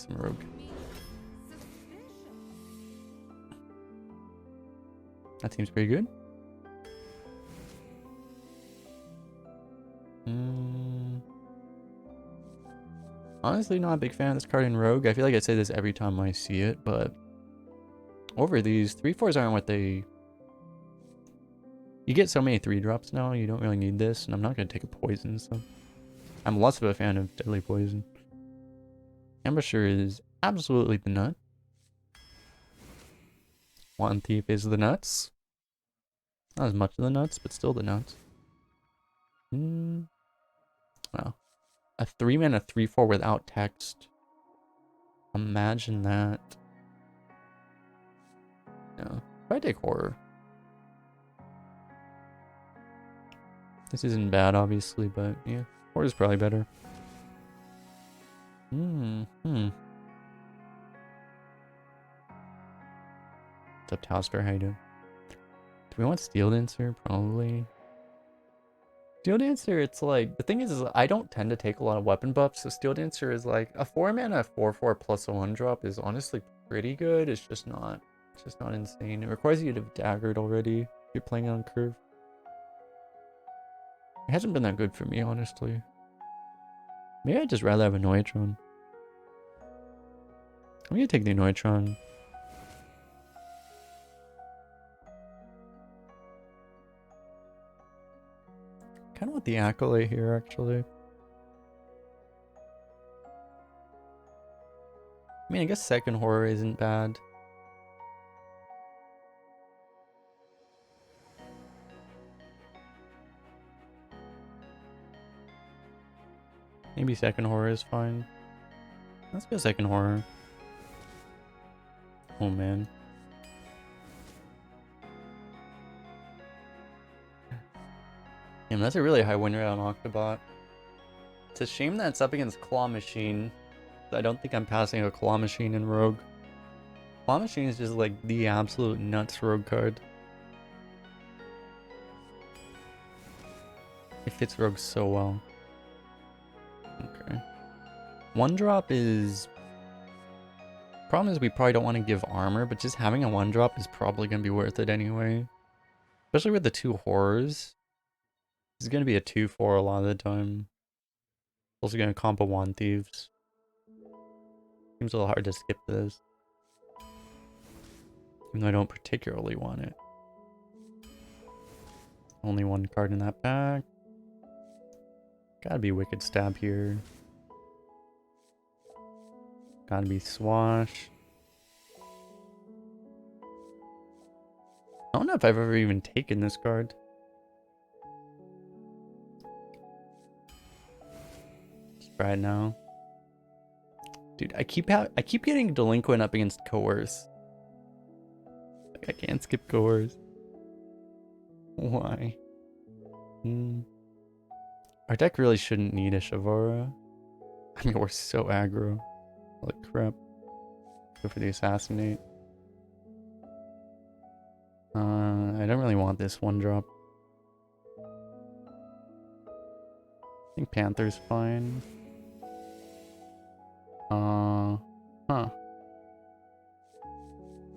some rogue. That seems pretty good. Honestly, not a big fan of this card in Rogue. I feel like I say this every time I see it, but over these 3/4s aren't what they... You get so many 3-drops now, you don't really need this, and I'm not going to take a poison, so... I'm less of a fan of deadly poison. Ambusher is absolutely the nut. Wand Thief is the nuts. Not as much of the nuts, but still the nuts. Wow. A 3-mana 3/4 without text. Imagine that. No. I take horror. This isn't bad, obviously, but yeah. Horror is probably better. What's up, Towster? How you doing? Do we want Steel Dancer? Probably. Steel Dancer, it's like, the thing is I don't tend to take a lot of weapon buffs, so Steel Dancer is like, a 4-mana 4/4 plus a 1-drop is honestly pretty good. It's just not insane. It requires you to have daggered already if you're playing on curve. It hasn't been that good for me, honestly. Maybe I'd just rather have a Noitron. I'm gonna take the Noitron. Kind of want the Acolyte here, actually. I mean, I guess second horror isn't bad. Maybe second horror is fine. Let's go second horror. Oh man. Damn, that's a really high win rate on Octobot. It's a shame that it's up against Claw Machine. I don't think I'm passing a Claw Machine in Rogue. Claw Machine is just like the absolute nuts Rogue card. It fits Rogue so well. Okay. 1-drop is... Problem is we probably don't want to give armor, but just having a 1-drop is probably going to be worth it anyway. Especially with the 2 horrors. This is going to be a 2/4 a lot of the time. Also going to combo Wand Thieves. Seems a little hard to skip this. Even though I don't particularly want it. Only 1 card in that pack. Gotta be Wicked Stab here. Gotta be Swash. I don't know if I've ever even taken this card. Let's try it now. Dude, I keep getting Delinquent up against Coerce. Like, I can't skip Coerce. Why? Our deck really shouldn't need a Shavara. I mean, we're so aggro. Like crap. Go for the Assassinate. I don't really want this 1-drop. I think Panther's fine. Huh.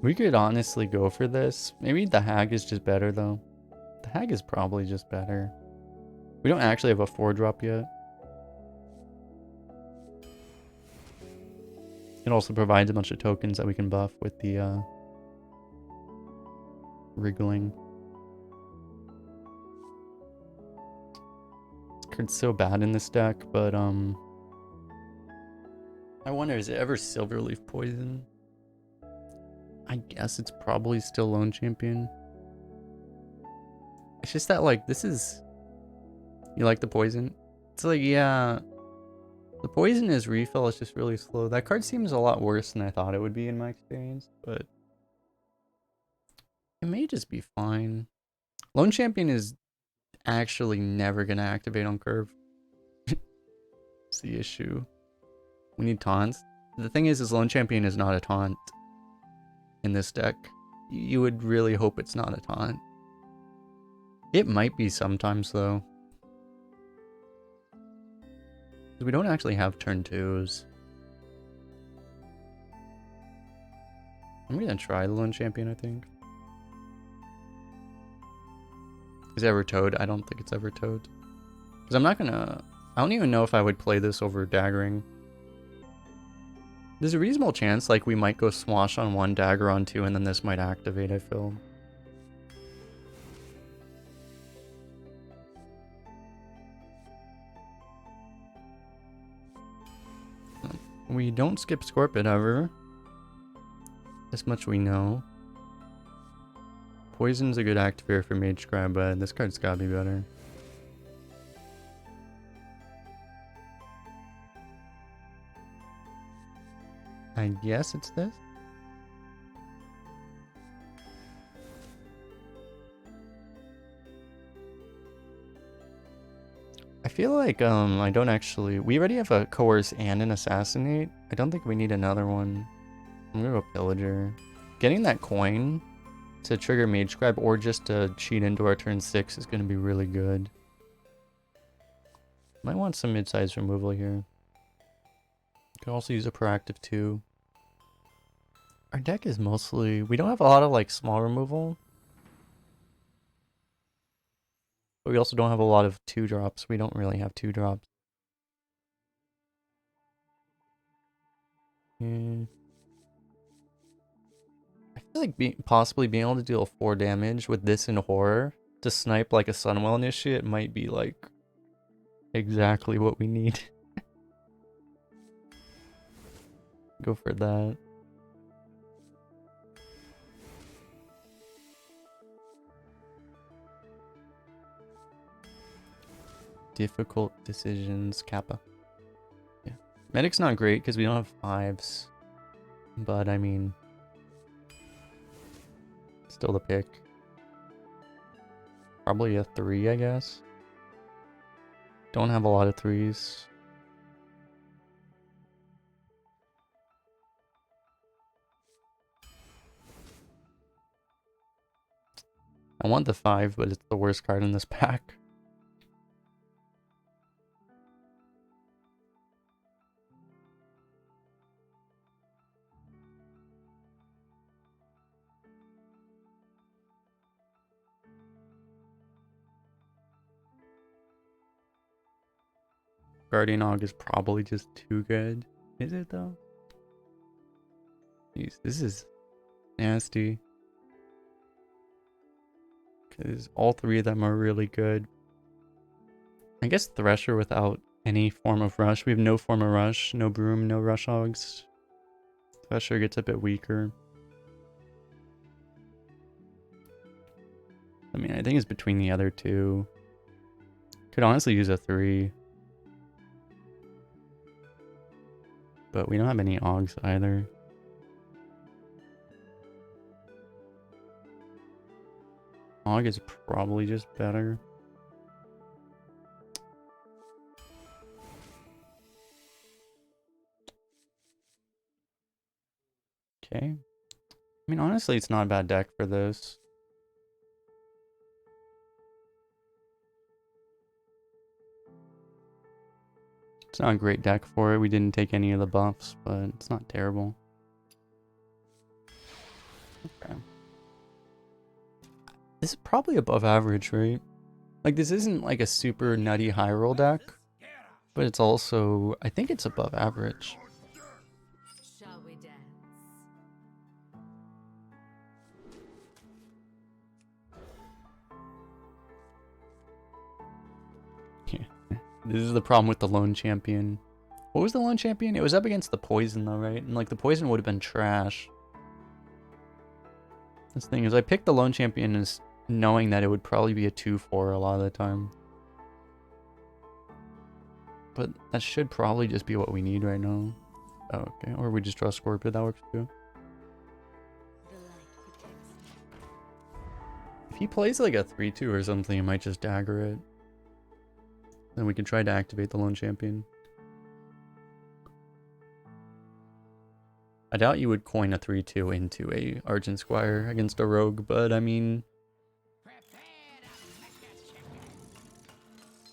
We could honestly go for this. Maybe the Hag is just better though. The Hag is probably just better. We don't actually have a 4-drop yet. It also provides a bunch of tokens that we can buff with the wriggling. This card's so bad in this deck, but I wonder, is it ever Silverleaf Poison? I guess it's probably still Lone Champion. It's just that, like, this is... You like the poison? It's like, yeah... The poison is refill, it's just really slow. That card seems a lot worse than I thought it would be in my experience, but... It may just be fine. Lone Champion is actually never gonna activate on curve. It's the issue. We need taunts. The thing is Lone Champion is not a taunt in this deck. You would really hope it's not a taunt. It might be sometimes though. We don't actually have turn 2s. I'm gonna try the lone champion, I think. Is it ever Toad? I don't think it's ever Toad. Because I'm not gonna... I don't even know if I would play this over daggering. There's a reasonable chance, like, we might go swash on one, dagger on two, and then this might activate, I feel. We don't skip Scorpid ever. This much we know. Poison's a good activator for Mage Scribe, but this card's gotta be better. I guess it's this? I feel like I don't actually... We already have a Coerce and an Assassinate. I don't think we need another one. I'm gonna go Pillager. Getting that coin to trigger Mage Scribe or just to cheat into our turn 6 is gonna be really good. Might want some mid-size removal here. Could also use a proactive too. Our deck is mostly... We don't have a lot of like small removal. But we also don't have a lot of 2-drops. We don't really have 2-drops. I feel like possibly being able to deal 4 damage with this in horror to snipe like a Sunwell Initiate might be like exactly what we need. Go for that. Difficult decisions, Kappa. Yeah. Medic's not great because we don't have 5s. But I mean, still the pick. Probably a 3, I guess. Don't have a lot of 3s. I want the 5, but it's the worst card in this pack. Guardian Og is probably just too good. Is it though? Jeez, this is nasty. Because all 3 of them are really good. I guess Thresher without any form of rush. We have no form of rush, no broom, no rush hogs. Thresher gets a bit weaker. I mean, I think it's between the other 2. Could honestly use a 3. But we don't have any Ogs either. Og is probably just better. Okay. I mean, honestly, it's not a bad deck for this. It's not a great deck for it. We didn't take any of the buffs, but it's not terrible. Okay. This is probably above average, right? Like, this isn't like a super nutty high roll deck, but it's also, I think it's above average. Shall we dance? Yeah. This is the problem with the lone champion. What was the lone champion? It was up against the poison though, right? And like the poison would have been trash. This thing is, I picked the lone champion as knowing that it would probably be a 2-4 a lot of the time. But that should probably just be what we need right now. Oh, okay. Or we just draw Scorpid, that works too. If he plays like a 3-2 or something, I might just dagger it. Then we can try to activate the lone champion. I doubt you would coin a 3-2 into a Argent Squire against a rogue, but I mean...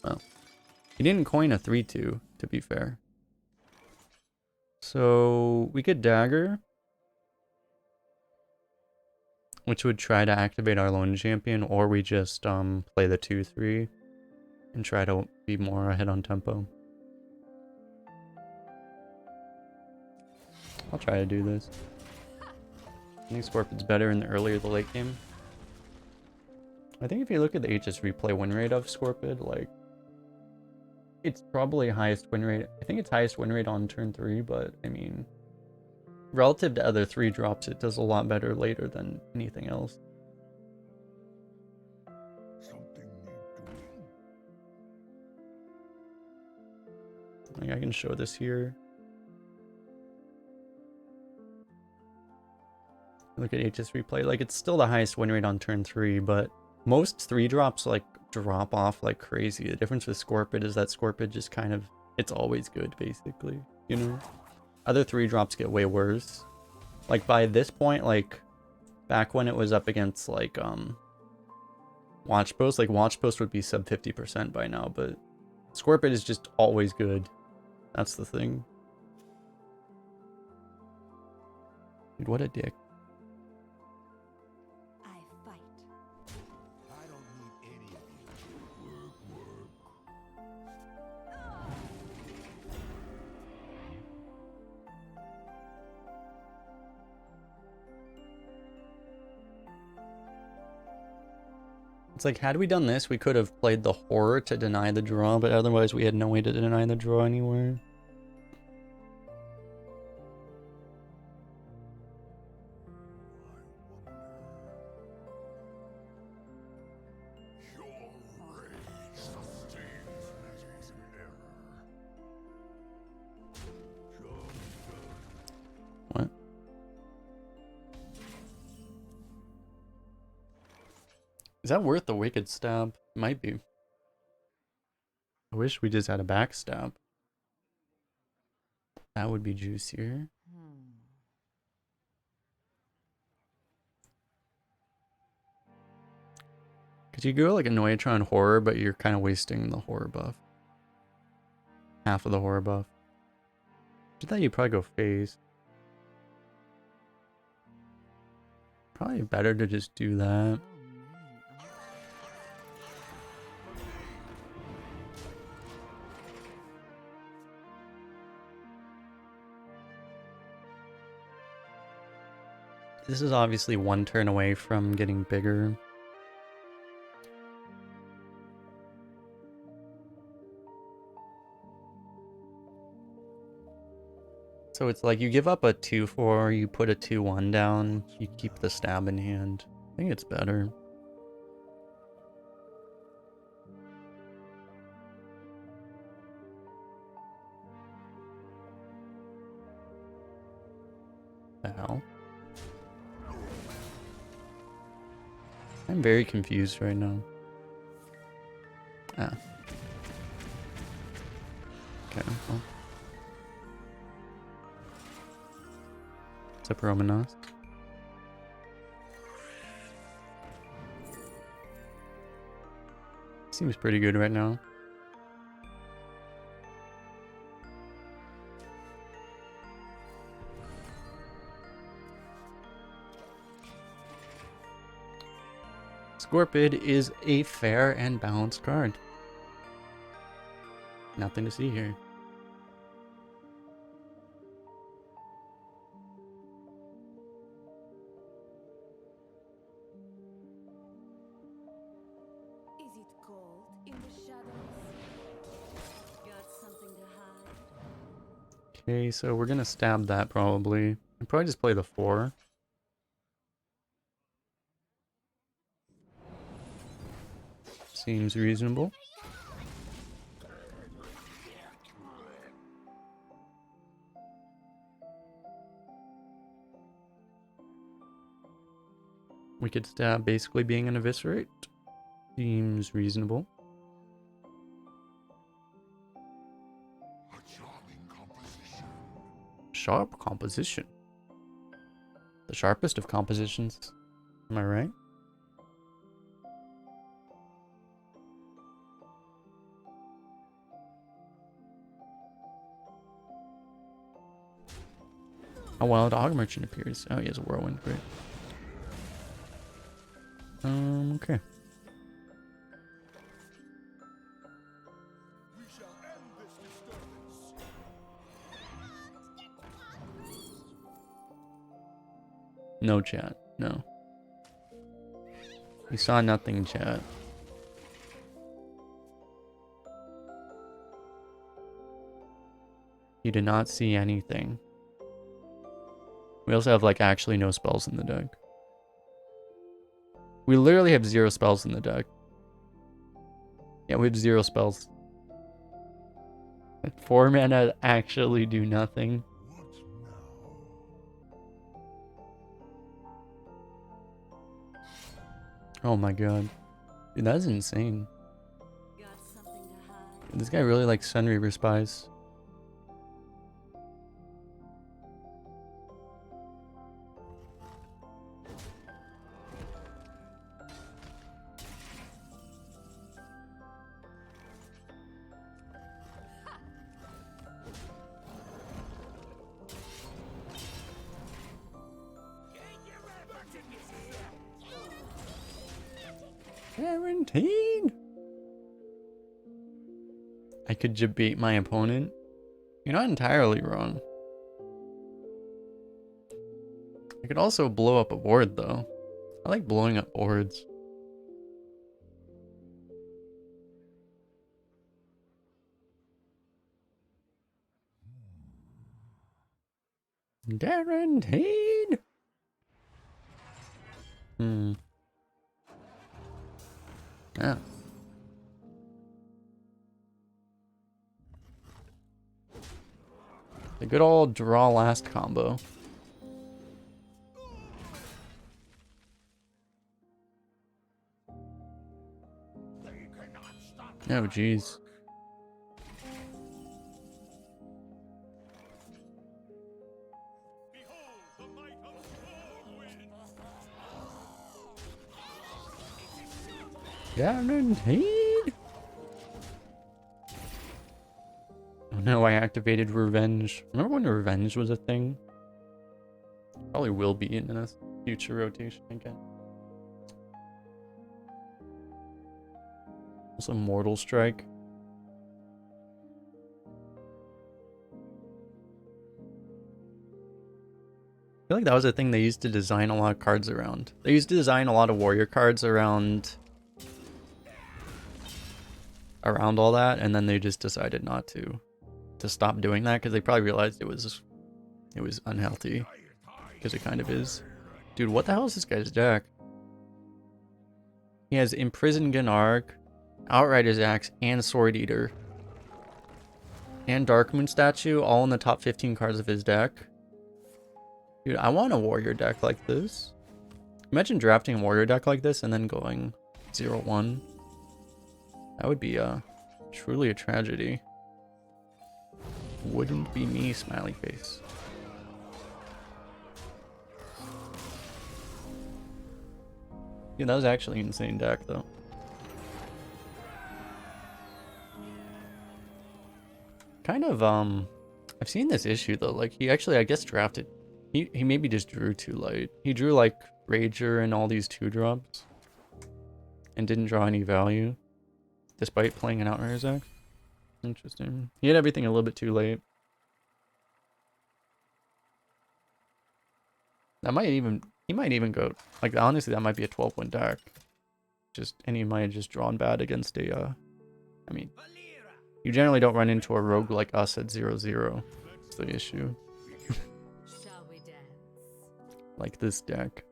Well, he didn't coin a 3-2, to be fair. So, we could dagger. which would try to activate our lone champion, or we just play the 2/3 and try to be more ahead on tempo. I'll try to do this. I think Scorpid's better in the earlier the late game. I think if you look at the HS replay win rate of Scorpid, like, it's probably highest win rate. I think it's highest win rate on turn 3, but I mean, relative to other 3 drops, it does a lot better later than anything else. Like, I can show this here. Look at HS replay. Like, it's still the highest win rate on turn 3, but most 3 drops like drop off like crazy. The difference with Scorpid is that Scorpid just kind of, it's always good basically, you know? Other 3 drops get way worse. Like by this point, like back when it was up against like Watch Post, like Watch Post would be sub 50% by now, but Scorpid is just always good. That's the thing. Dude, what a dick. It's like, had we done this, we could have played the horror to deny the draw, but otherwise we had no way to deny the draw anywhere. What? Is that worth the Wicked Stab? Might be. I wish we just had a backstab. That would be juicier. Because you go like a Noyatron horror, but you're kind of wasting the horror buff. Half of the horror buff. I thought you'd probably go phase. Probably better to just do that. This is obviously one turn away from getting bigger. So it's like you give up a 2/4, you put a 2/1 down, you keep the stab in hand. I think it's better. The hell? I'm very confused right now. Ah. Okay, well. What's up, Romanos? Seems pretty good right now. Scorpid is a fair and balanced card. Nothing to see here. Is it cold in the shadows? Got something to hide? Okay, so we're gonna stab that probably. I'll probably just play the 4. Seems reasonable. We could stab basically being an eviscerate. Seems reasonable. Sharp composition. The sharpest of compositions. Am I right? A wild dog merchant appears. Oh, he has a whirlwind. Great. Okay. We shall end this disturbance. No chat. No. We saw nothing, chat. You did not see anything. We also have, like, actually no spells in the deck. We literally have 0 spells in the deck. Yeah, we have 0 spells. 4 mana actually do nothing. What now? Oh my god. Dude, that is insane. Got something to hide. This guy really likes Sunreaver Spies. Guaranteed. I could debate my opponent. You're not entirely wrong. I could also blow up a board though. I like blowing up boards. Guaranteed. Yeah. The good old draw last combo. Oh, jeez. Guaranteed. Oh no, I activated Revenge. Remember when Revenge was a thing? Probably will be in a future rotation again. Also Mortal Strike. I feel like that was a thing they used to design a lot of cards around. They used to design a lot of warrior cards around all that, and then they just decided not to stop doing that because they probably realized it was unhealthy, because it kind of is. Dude, what the hell is this guy's deck? He has Imprisoned Gnarg, Outrider's Axe, and Sword Eater, and Darkmoon Statue, all in the top 15 cards of his deck. Dude, I want a warrior deck like this. Imagine drafting a warrior deck like this and then going 0-1. That would be truly a tragedy. Wouldn't be me, smiley face. Yeah, that was actually an insane deck though. Kind of I've seen this issue though, like he actually, I guess, drafted, he maybe just drew too light. He drew like Rager and all these 2-drops and didn't draw any value despite playing an Outrider's Axe. Interesting. He had everything a little bit too late. That might even, he might even go, like, honestly, that might be a 12-win deck. And he might have just drawn bad against a, I mean, you generally don't run into a rogue like us at 0-0. That's the issue. Shall we dance? Like this deck.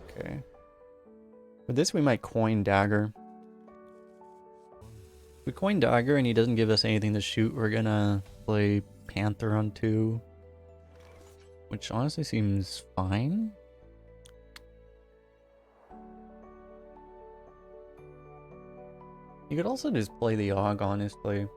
Okay. For this, we might coin Dagger. If we coin Dagger and he doesn't give us anything to shoot, we're gonna play Panther on 2. Which honestly seems fine. You could also just play the Og, honestly.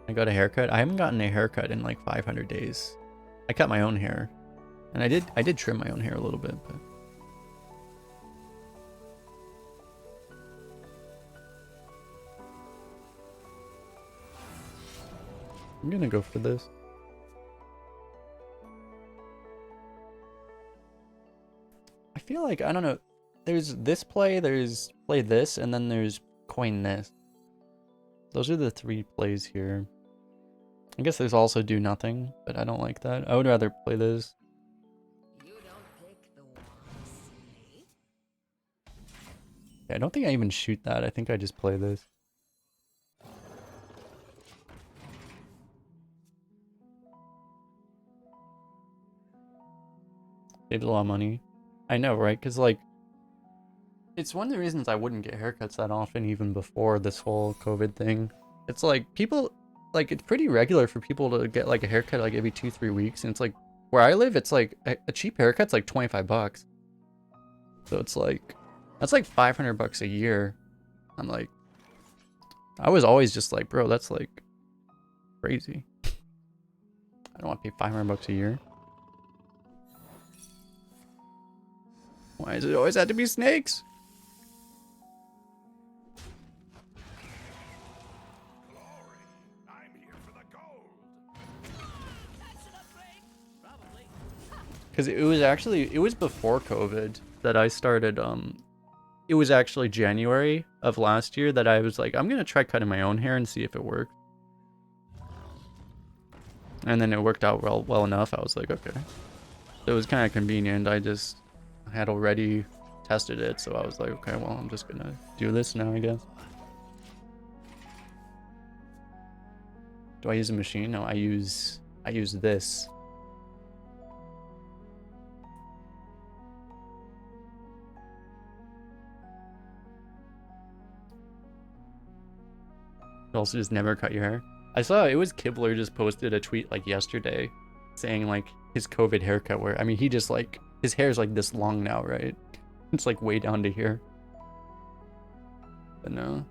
I got a haircut. I haven't gotten a haircut in like 500 days. I cut my own hair. And I did trim my own hair a little bit, but I'm gonna go for this. I feel like, I don't know, there's this play, there's play this, and then there's coin this. Those are the 3 plays here. I guess there's also do nothing, but I don't like that. I would rather play this. You don't pick the wrong snake. Yeah, I don't think I even shoot that. I think I just play this. Saved a lot of money. I know, right? Because, like, it's one of the reasons I wouldn't get haircuts that often, even before this whole COVID thing. It's like, people, like, it's pretty regular for people to get, like, a haircut, like, every 2-3 weeks. And it's like, where I live, it's like, a cheap haircut's like 25 bucks. So it's like, that's like 500 bucks a year. I'm like, I was always just like, bro, that's like crazy. I don't want to pay 500 bucks a year. Why does it always have to be snakes? Glory! I'm here for the gold! That's an upgrade. Probably. Because it was before COVID that I started, it was actually January of last year that I was like, I'm going to try cutting my own hair and see if it works. And then it worked out well enough. I was like, okay. So it was kind of convenient. I had already tested it, so I was like, okay, well, I'm just gonna do this now, I guess. Do I use a machine? No, I use this. You also just never cut your hair. I saw it was Kibler just posted a tweet like yesterday saying like his COVID haircut where, I mean, he just like, his hair's like this long now, right? It's like way down to here. But no.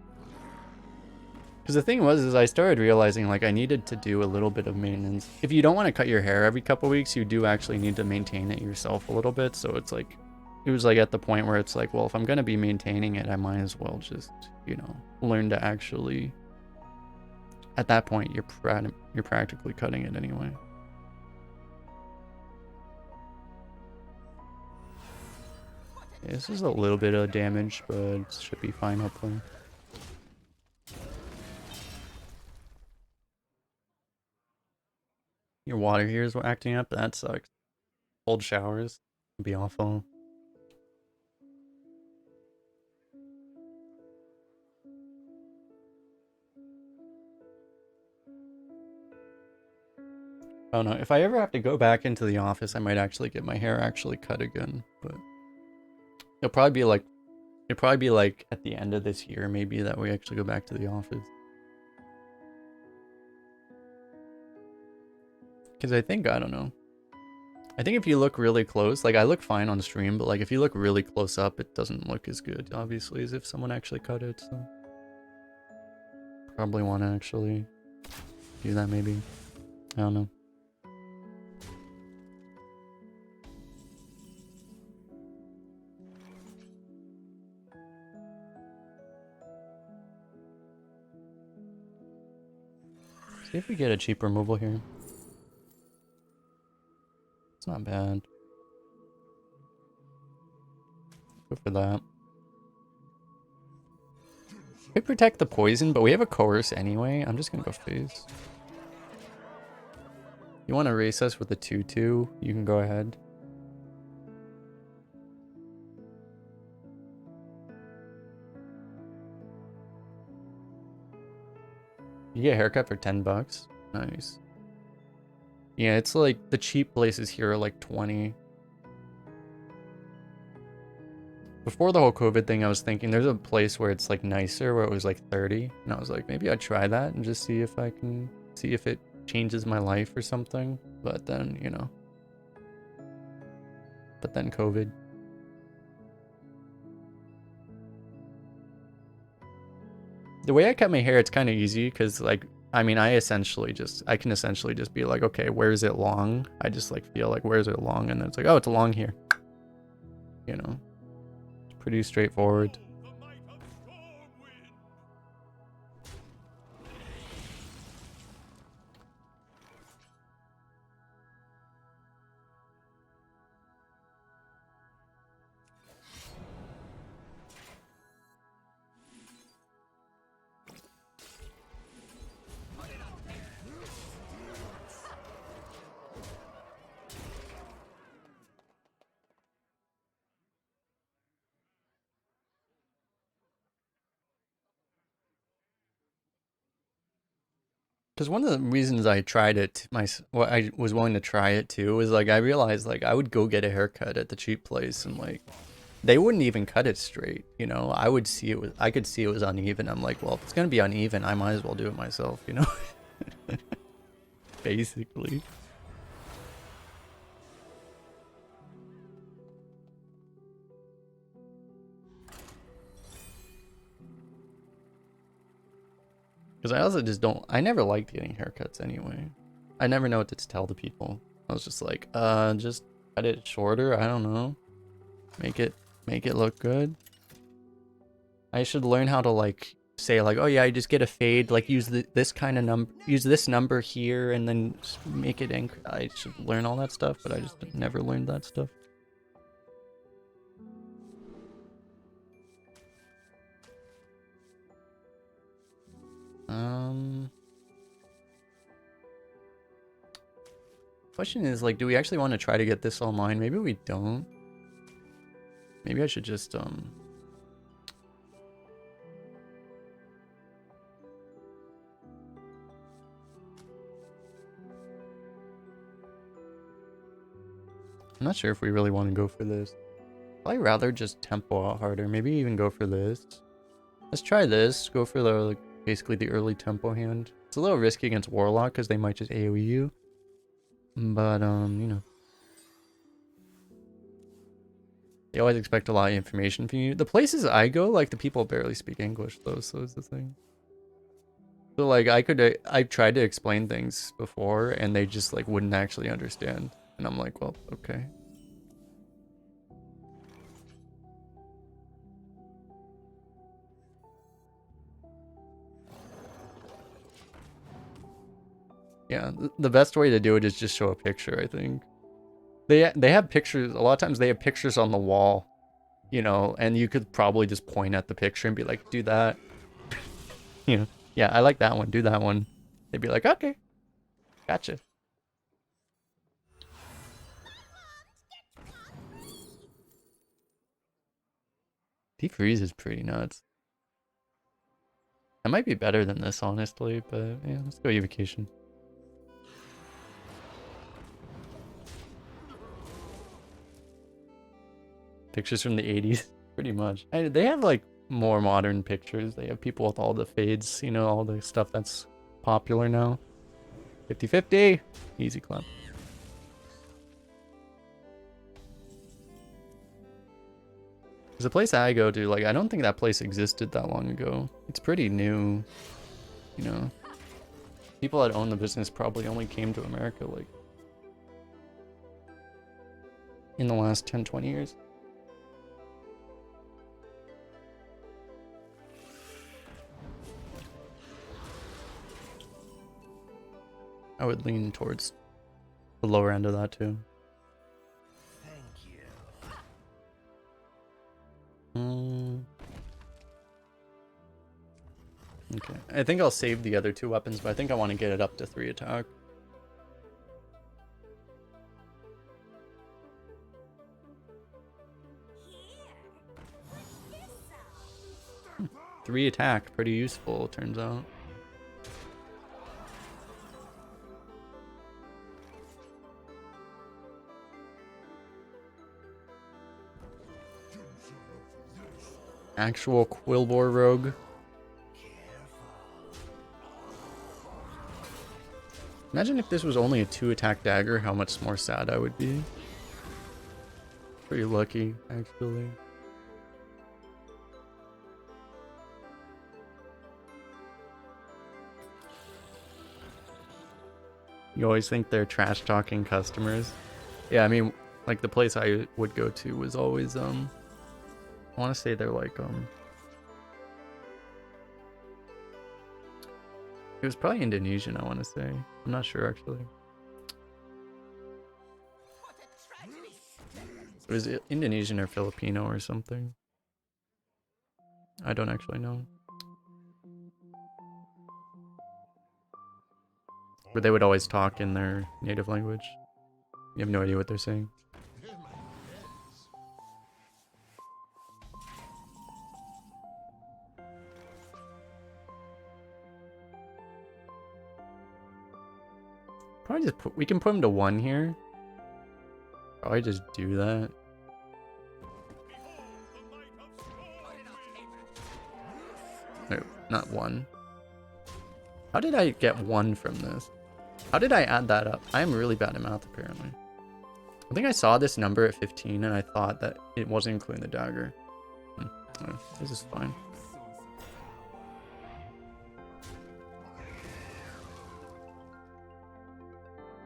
Because the thing was, is I started realizing like I needed to do a little bit of maintenance. If you don't want to cut your hair every couple weeks, you do actually need to maintain it yourself a little bit. So it's like, it was like at the point where it's like, well, if I'm going to be maintaining it, I might as well just, you know, learn to actually, at that point, you're practically cutting it anyway. Yeah, this is a little bit of damage, but it should be fine, hopefully. Your water here is acting up? That sucks. Cold showers would be awful. I don't know. If I ever have to go back into the office, I might actually get my hair actually cut again. But it'll probably be like at the end of this year, maybe, that we actually go back to the office. Because I think, I don't know. I think if you look really close, like I look fine on stream, but like if you look really close up, it doesn't look as good, obviously, as if someone actually cut it. So probably want to actually do that, maybe. I don't know. See if we get a cheap removal here. It's not bad. Go for that. We protect the poison, but we have a coerce anyway. I'm just gonna go phase. You want to race us with a 2/2? You can go ahead. You get a haircut for 10 bucks. Nice. Yeah, it's like the cheap places here are like 20. Before the whole COVID thing, I was thinking there's a place where it's like nicer, where it was like 30. And I was like, maybe I'd try that and just see if I can, see if it changes my life or something. But then, you know. But then COVID. The way I cut my hair, it's kind of easy because, like, I mean, I can essentially just be like, okay, where is it long? I just like feel like, where is it long? And then it's like, oh, it's along here. You know, it's pretty straightforward. Because one of the reasons I tried it, what I was willing to try it too, was like I realized like I would go get a haircut at the cheap place and like they wouldn't even cut it straight. You know, I would see it was, I could see it was uneven. I'm like, well, if it's gonna be uneven, I might as well do it myself. You know, basically. Because I also just don't, I never liked getting haircuts anyway. I never know what to tell the people. I was just like, just cut it shorter. I don't know. Make it look good. I should learn how to like say like, oh yeah, I just get a fade, like use this kind of number, use this number here, and then just make it. I should learn all that stuff, but I just never learned that stuff. Question is like, do we actually want to try to get this online? Maybe we don't. Maybe I should just I'm not sure if we really want to go for this. I'd rather just tempo out harder. Maybe even go for this. Let's try this. Go for the like, basically the early tempo hand. It's a little risky against Warlock because they might just AoE you. But you know. They always expect a lot of information from you. The places I go, like the people barely speak English though, so it's the thing. So like I've tried to explain things before and they just like wouldn't actually understand. And I'm like, well, okay. Yeah, the best way to do it is just show a picture, I think. They have pictures, a lot of times they have pictures on the wall, you know, and you could probably just point at the picture and be like, do that. You know, yeah, I like that one, do that one. They'd be like, okay, gotcha. Deep freeze is pretty nuts. That might be better than this, honestly, but yeah, let's go evocation. Pictures from the 80s, pretty much. They have like more modern pictures. They have people with all the fades, you know, all the stuff that's popular now. 50-50, easy clap. There's a place I go to, like, I don't think that place existed that long ago. It's pretty new, you know. People that own the business probably only came to America, like, in the last 10-20 years. I would lean towards the lower end of that too. Thank you. Okay, I think I'll save the other two weapons, but I think I want to get it up to 3 attack. Hmm. 3 attack, pretty useful, it turns out. Actual Quillbore Rogue. Imagine if this was only a 2 attack dagger, how much more sad I would be. Pretty lucky, actually. You always think they're trash talking customers. Yeah, I mean, like the place I would go to was always, I want to say they're like, it was probably Indonesian, I want to say. I'm not sure, actually. It was Indonesian or Filipino or something. I don't actually know. But they would always talk in their native language. You have no idea what they're saying. Probably just we can put him to 1 here. Probably just do that. No, not 1. How did I get 1 from this? How did I add that up? I am really bad at math, apparently. I think I saw this number at 15 and I thought that it wasn't including the dagger. Oh, this is fine.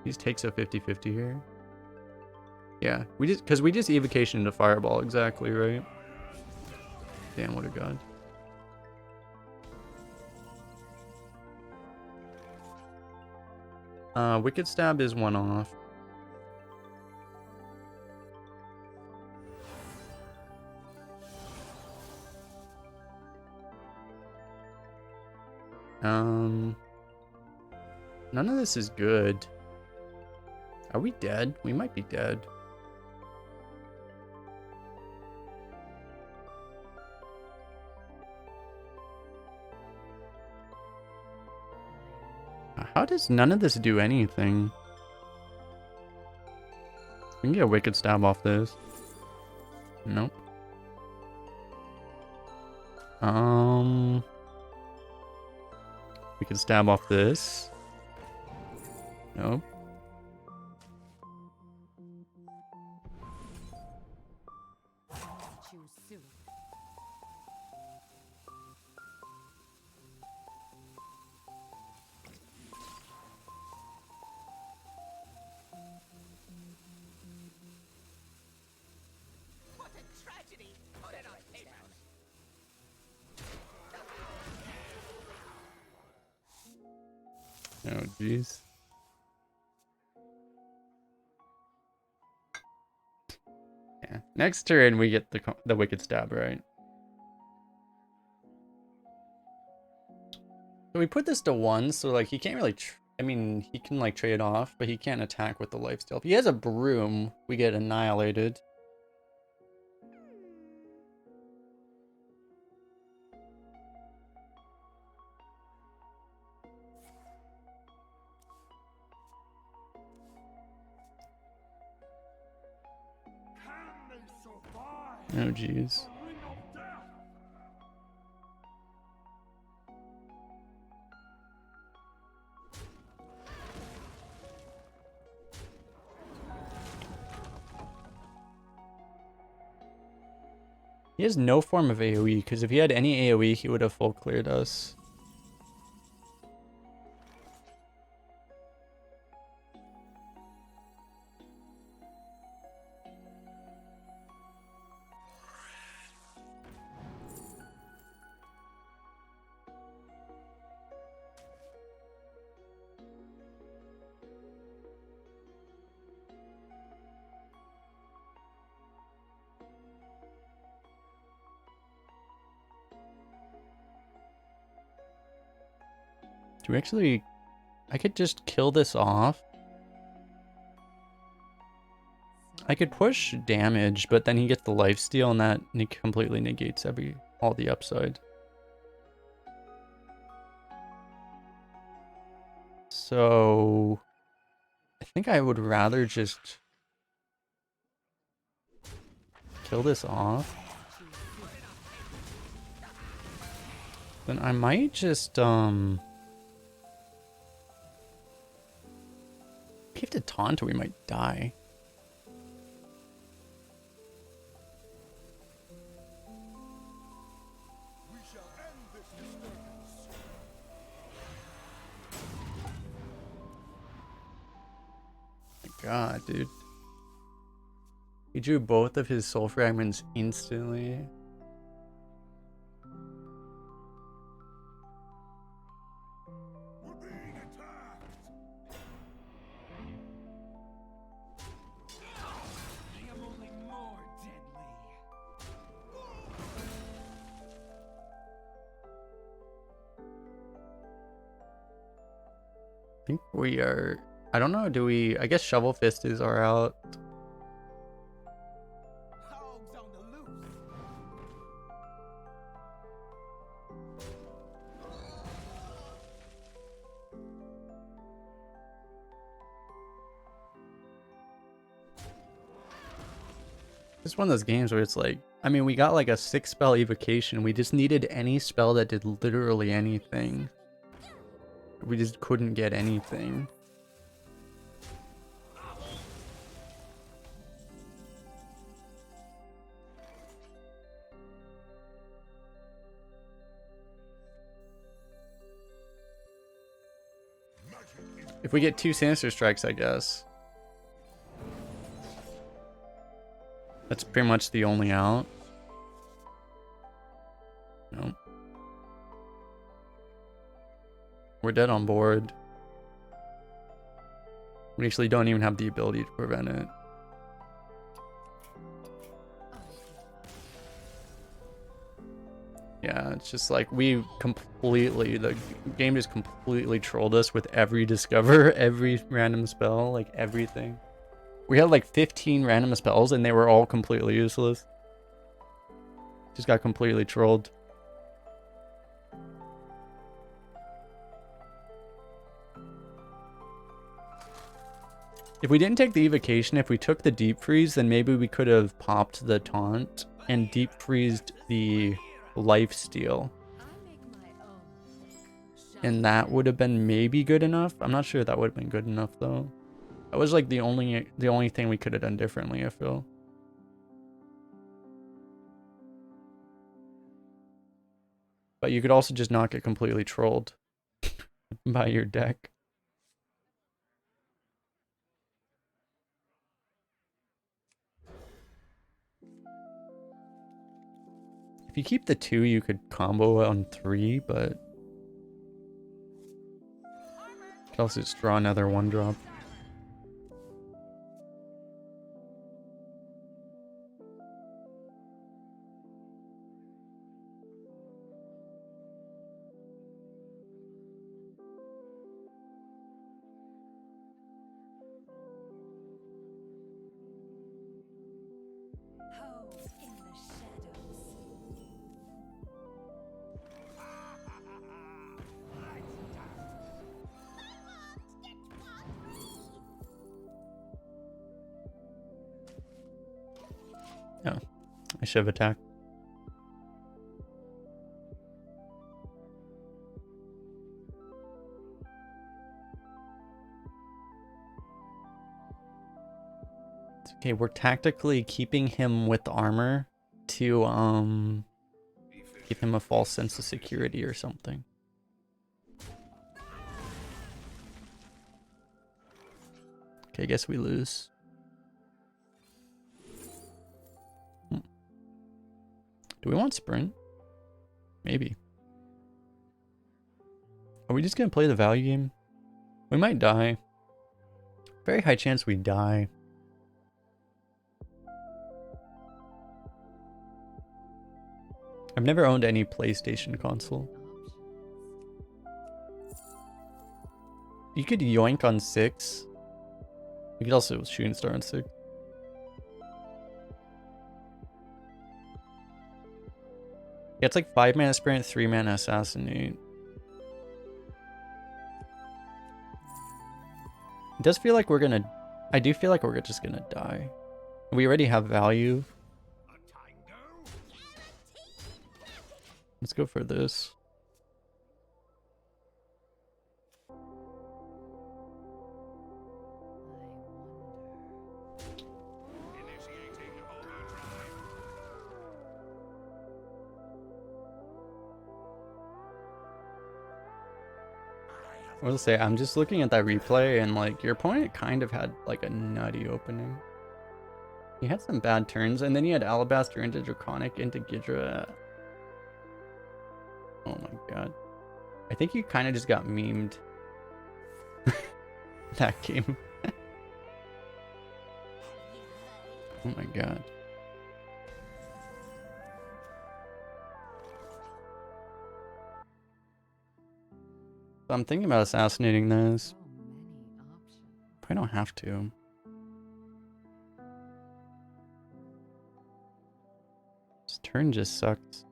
He takes a 50-50 here. Yeah, we just evocation into fireball, exactly, right? Damn, what a god. Wicked Stab is 1 off. None of this is good. Are we dead? We might be dead. How does none of this do anything? We can get a Wicked Stab off this. Nope. We can stab off this. Nope. Choose soon. What a tragedy! Put it on paper. Oh, jeez. Yeah. Next turn, we get the Wicked Stab, right? So we put this to 1, so like he can't really. I mean, he can like trade off, but he can't attack with the lifesteal. If he has a broom, we get annihilated. Oh, jeez. He has no form of AoE, because if he had any AoE, he would have full cleared us. Do we actually... I could just kill this off. I could push damage, but then he gets the lifesteal and that completely negates all the upside. So... I think I would rather just... kill this off. Then I might just, if we have to taunt or we might die. We shall end this disturbance. My god, dude. He drew both of his soul fragments instantly. We're being attacked. I am only more deadly. I think we are... I don't know, do we... I guess Shovel Fist is our out. Hogs on the loose. Just one of those games where it's like, I mean, we got like a 6-spell evocation. We just needed any spell that did literally anything. We just couldn't get anything. If we get 2 Sinister Strikes, I guess. That's pretty much the only out. Nope. We're dead on board. We actually don't even have the ability to prevent it. Yeah, it's just like the game just completely trolled us with every discover, every random spell, like everything. We had like 15 random spells and they were all completely useless. Just got completely trolled. If we didn't take the evocation, if we took the deep freeze, then maybe we could have popped the taunt and deep freezed the life steal. And that would have been maybe good enough. I'm not sure that would have been good enough though. That was like the only thing we could have done differently, I feel. But you could also just not get completely trolled by your deck. If you keep the 2, you could combo on 3, but you could also just draw another 1-drop. Yeah, I should have attacked. It's okay, we're tactically keeping him with armor to give him a false sense of security or something. Okay, I guess we lose. Do we want sprint? Maybe. Are we just gonna play the value game? We might die. Very high chance we die. I've never owned any PlayStation console. You could yoink on 6. You could also shooting star on 6. Yeah, it's like 5 mana sprint, 3 mana assassinate. It does feel like we're gonna... I do feel like we're just gonna die. We already have value. Let's go for this. I will say, I'm just looking at that replay and like your opponent kind of had like a nutty opening. He had some bad turns and then he had Alabaster into Draconic into Gidra. Oh my god. I think you kind of just got memed. That game. Oh my god. I'm thinking about assassinating this. I don't have to. This turn just sucked.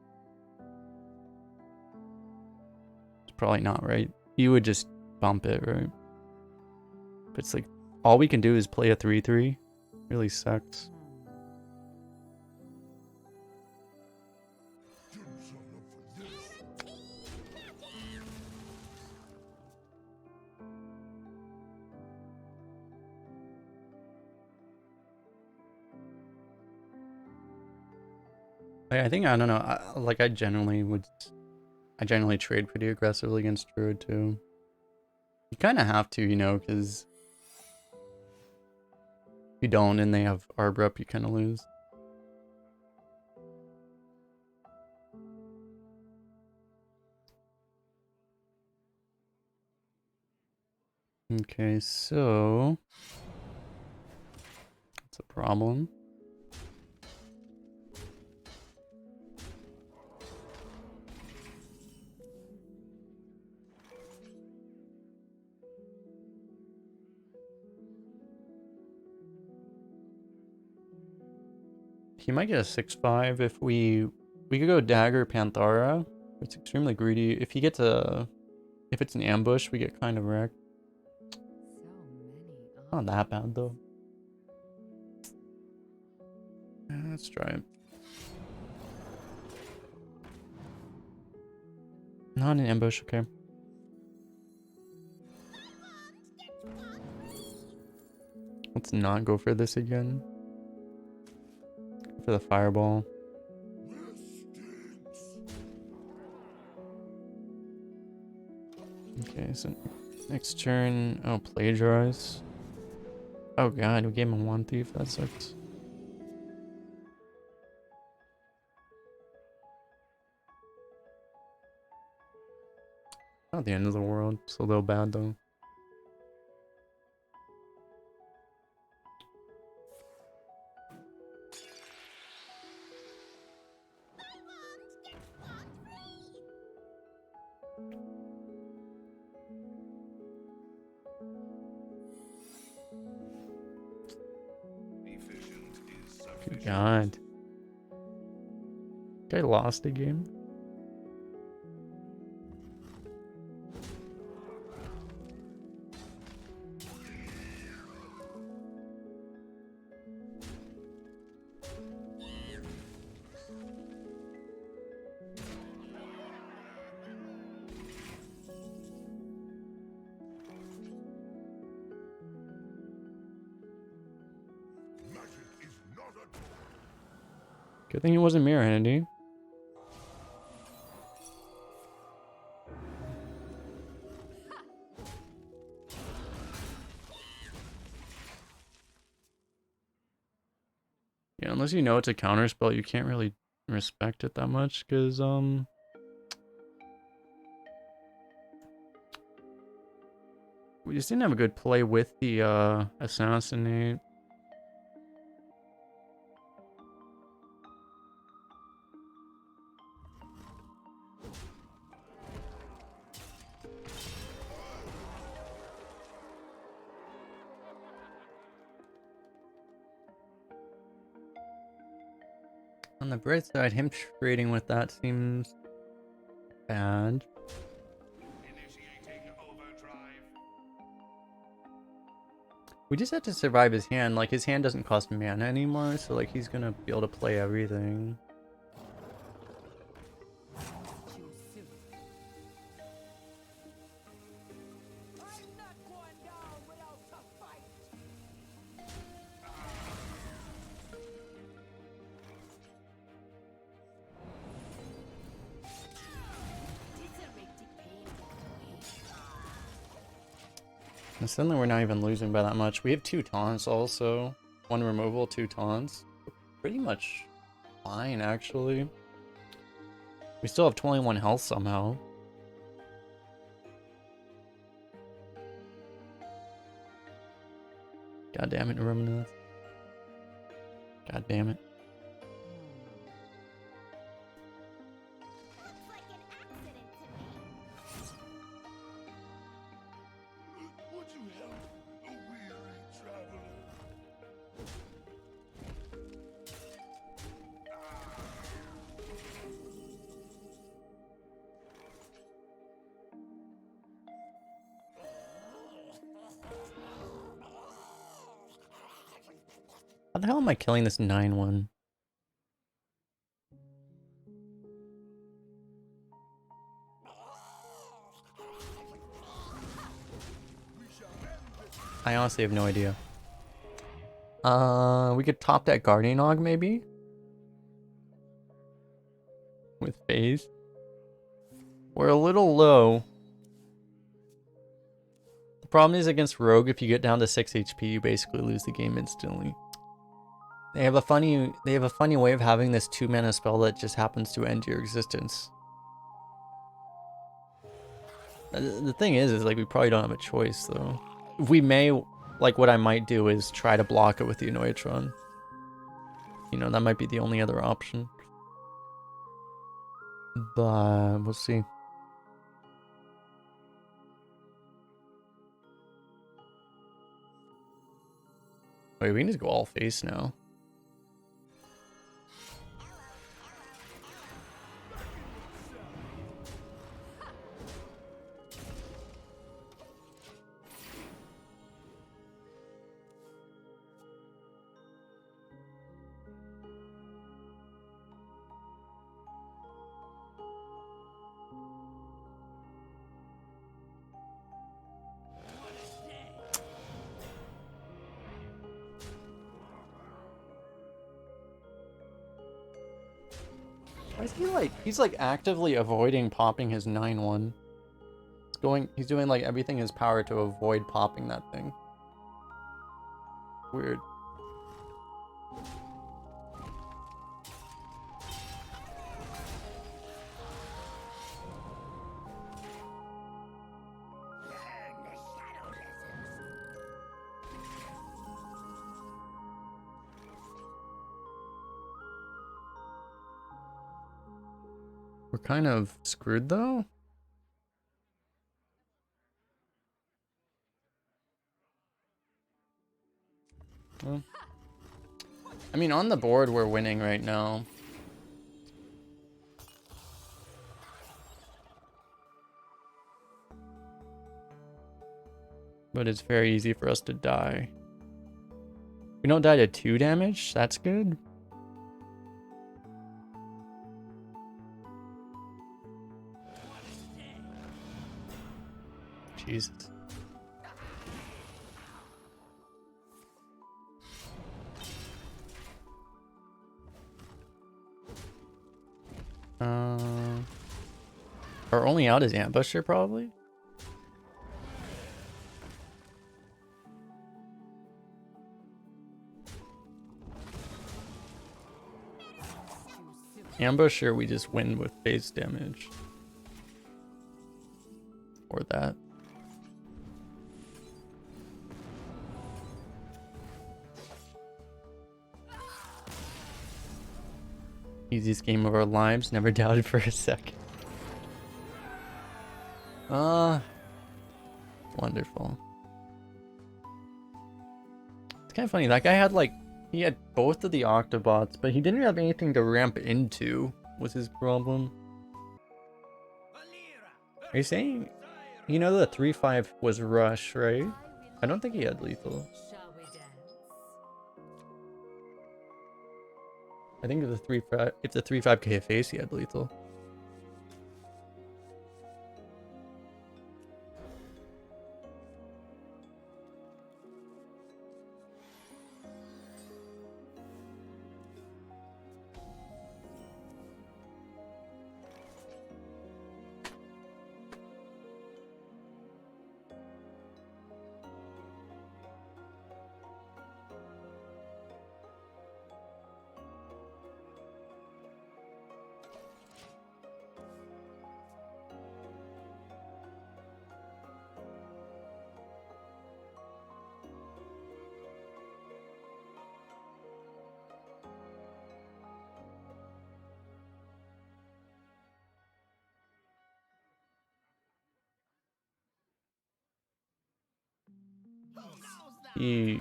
It's probably not right. You would just bump it, right? But it's like all we can do is play a 3/3. Really sucks. I think, I don't know, like I generally trade pretty aggressively against druid too. You kind of have to, you know, because if you don't and they have arbor up, you kind of lose. Okay, so that's a problem. He might get a 6-5 if we could go dagger Panthara. It's extremely greedy. If he gets if it's an ambush, we get kind of wrecked. So many. Not that bad though. Yeah, let's try it. Not an ambush, okay. Let's not go for this again. Go for the fireball. Okay, so next turn. Oh, plagiarize. Oh god, we gave him a Wand Thief. That sucks. Not the end of the world. It's a little bad though. Efficient is Good sufficient. god. Guy lost a game. Magic is not a Good thing it wasn't mirror entity. Yeah, unless you know it's a counter spell, you can't really respect it that much, because we just didn't have a good play with the assassinate. On the bright side, him trading with that seems bad. initiating overdrive. We just have to survive his hand. Like, his hand doesn't cost mana anymore, so like he's gonna be able to play everything. Too soon. I'm not going down without a fight. And suddenly we're not even losing by that much. We have 2 taunts also. 1 removal, 2 taunts. Pretty much fine, actually. We still have 21 health somehow. God damn it, Romaneth. God damn it. Looks like an accident to me. Would you help a weary traveler? How the hell am I killing this 9-1? I honestly have no idea. We could top that Guardian Og maybe? with phase. We're a little low. The problem is against Rogue, if you get down to 6 HP, you basically lose the game instantly. They have a funny way of having this 2-mana spell that just happens to end your existence. The thing is like we probably don't have a choice though. We may, like what I might do is try to block it with the Annoytron. You know, that might be the only other option. But we'll see. Wait, we need to go all face now. Why is he like, he's like actively avoiding popping his 9/1. He's doing like everything in his power to avoid popping that thing. Weird. We're kind of screwed though. Well, I mean, on the board, we're winning right now. But it's very easy for us to die. We don't die to 2 damage. That's good. Jesus. Our only out is Ambusher, probably. Ambusher, we just win with base damage. Or that. Easiest game of our lives, never doubted for a second. Wonderful. It's kind of funny, that guy had like, he had both of the Octobots, but he didn't have anything to ramp into, was his problem. Are you saying, you know the 3/5 was Rush, right? I don't think he had lethal. Shall we dance? I think if the 3/5 KFAC he had lethal.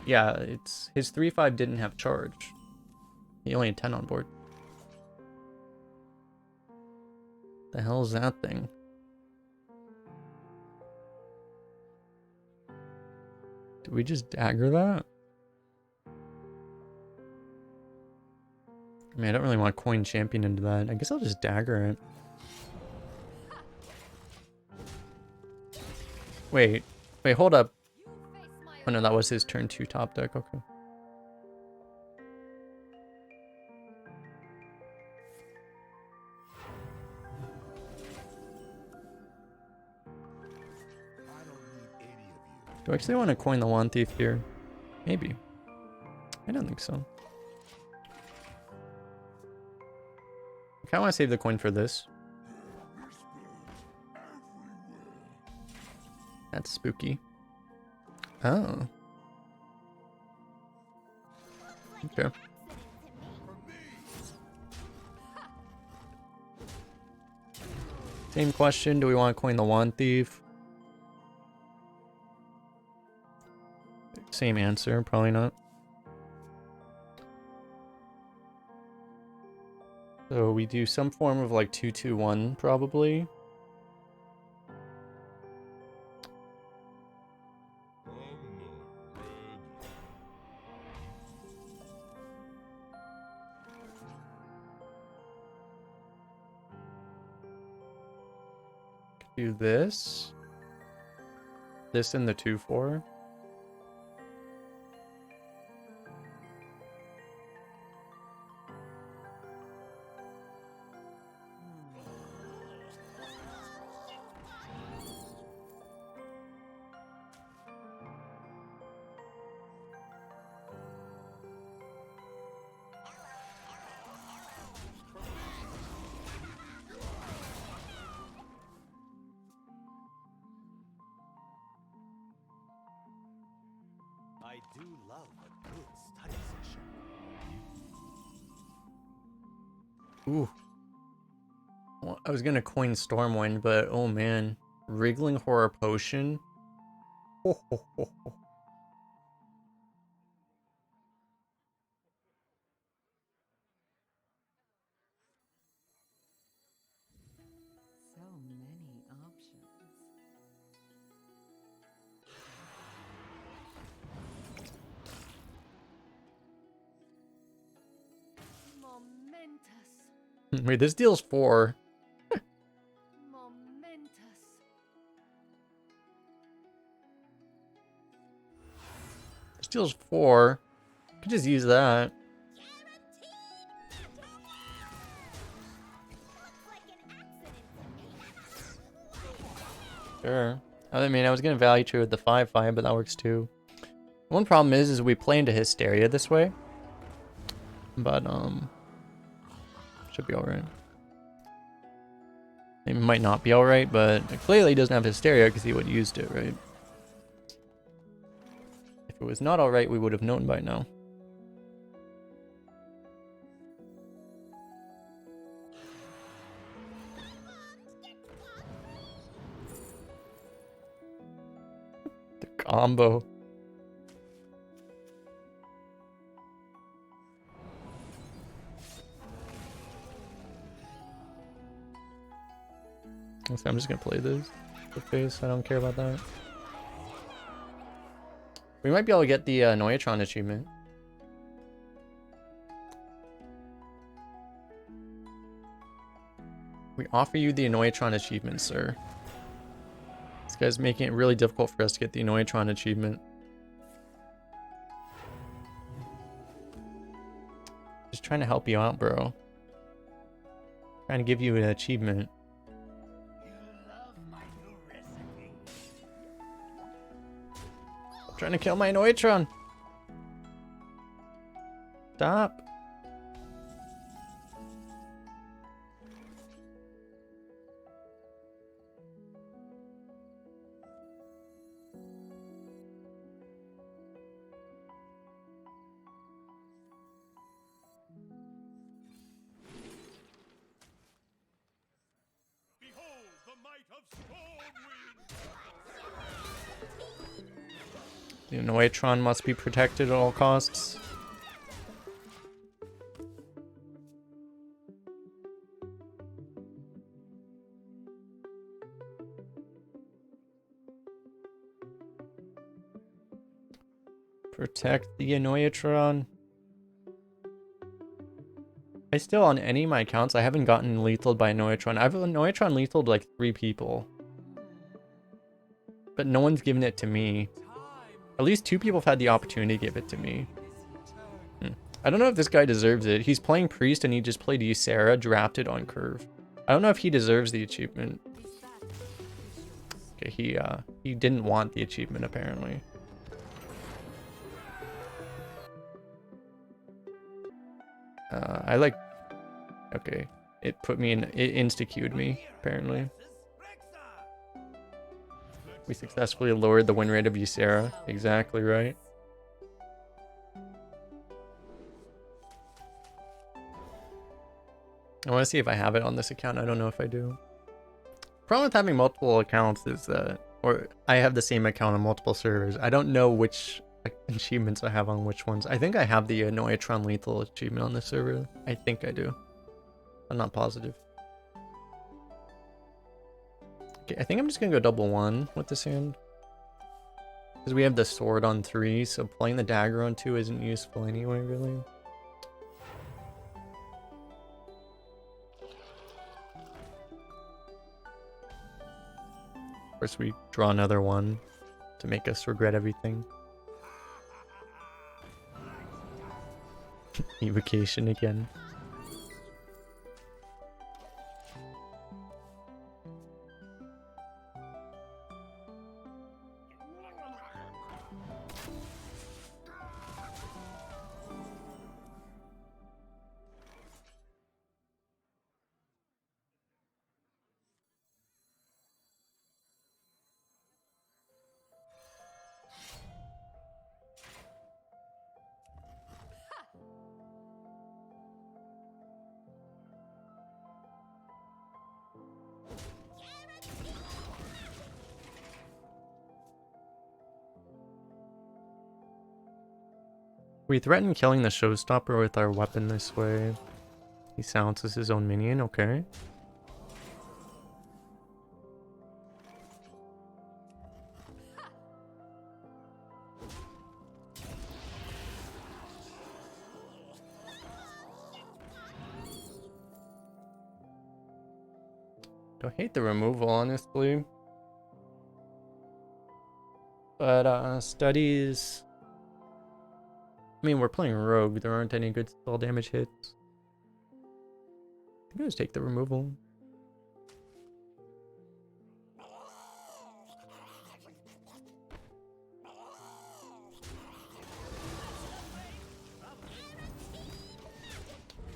Yeah, it's his 3/5 didn't have charge. He only had 10 on board. The hell is that thing? Did we just dagger that? I mean, I don't really want to coin champion into that. I guess I'll just dagger it. Wait, hold up. Oh no, that was his turn 2 top deck, okay. Do I actually want to coin the Wand Thief here? Maybe. I don't think so. I kind of want to save the coin for this. That's spooky. Oh. Okay. Same question. Do we want to coin the Wand Thief? Same answer. Probably not. So we do some form of like 2-2-1 probably. Do this. This and the 2-4. I do love a good study session. Ooh. Well, I was gonna coin Stormwind, but oh man. Wriggling Horror Potion. Ho, ho, ho, ho. So many options. Momentous. Wait, this deals 4. Momentous. This deals 4. Could just use that. Sure. I mean, I was gonna value trade with the 5/5, but that works too. One problem is we play into Hysteria this way. But should be alright. It might not be alright, but clearly he doesn't have Hysteria because he would have used it, right? If it was not alright, we would have known by now. The combo. So I'm just gonna play this. The face, I don't care about that. We might be able to get the Noyatron achievement. We offer you the Noyatron achievement, sir. This guy's making it really difficult for us to get the Noyatron achievement. Just trying to help you out, bro. Trying to give you an achievement. Trying to kill my Noyatron. Stop. Behold the might of Stormwind! The Noyatron must be protected at all costs. Protect the Noyatron. I still, on any of my accounts, I haven't gotten lethaled by Noyatron. I've Noyatron lethaled like 3 people. But no one's given it to me. At least 2 people have had the opportunity to give it to me. I don't know if this guy deserves it. He's playing Priest and he just played Ysera drafted on curve. I don't know if he deserves the achievement. Okay, he didn't want the achievement apparently. I like. Okay, it put me in. It insta-queued me apparently. We successfully lowered the win rate of Ysera. Exactly right. I want to see if I have it on this account. I don't know if I do. Problem with having multiple accounts is that, or I have the same account on multiple servers. I don't know which achievements I have on which ones. I think I have the Noitron Lethal achievement on this server. I think I do. I'm not positive. Okay, I think I'm just gonna go double one with this hand. Because we have the sword on 3, so playing the dagger on 2 isn't useful anyway, really. Of course, we draw another one to make us regret everything. Evocation again. We threaten killing the showstopper with our weapon this way. He silences his own minion, okay. Don't hate the removal, honestly. But, studies... I mean, we're playing rogue. There aren't any good spell damage hits. I think I'll just take the removal.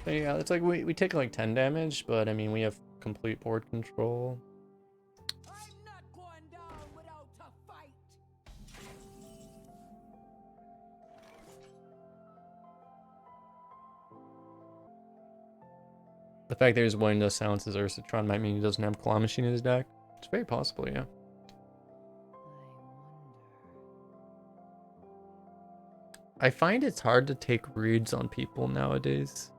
But yeah, it's like we take like 10 damage, but I mean, we have complete board control. I'm not going down without a fight. The fact that he's willing to silence his Ursitron might mean he doesn't have Claw Machine in his deck. It's very possible, yeah. I find it's hard to take reads on people nowadays.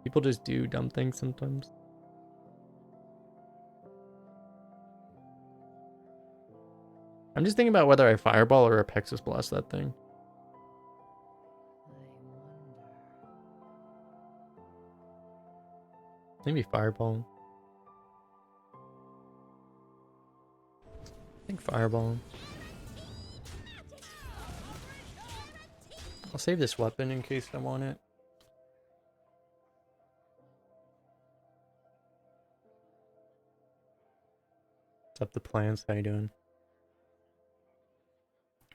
People just do dumb things sometimes. I'm just thinking about whether I Fireball or Apexis Blast that thing. Maybe Fireball. I think Fireball. I'll save this weapon in case I want it. What's up, the plans? How you doing?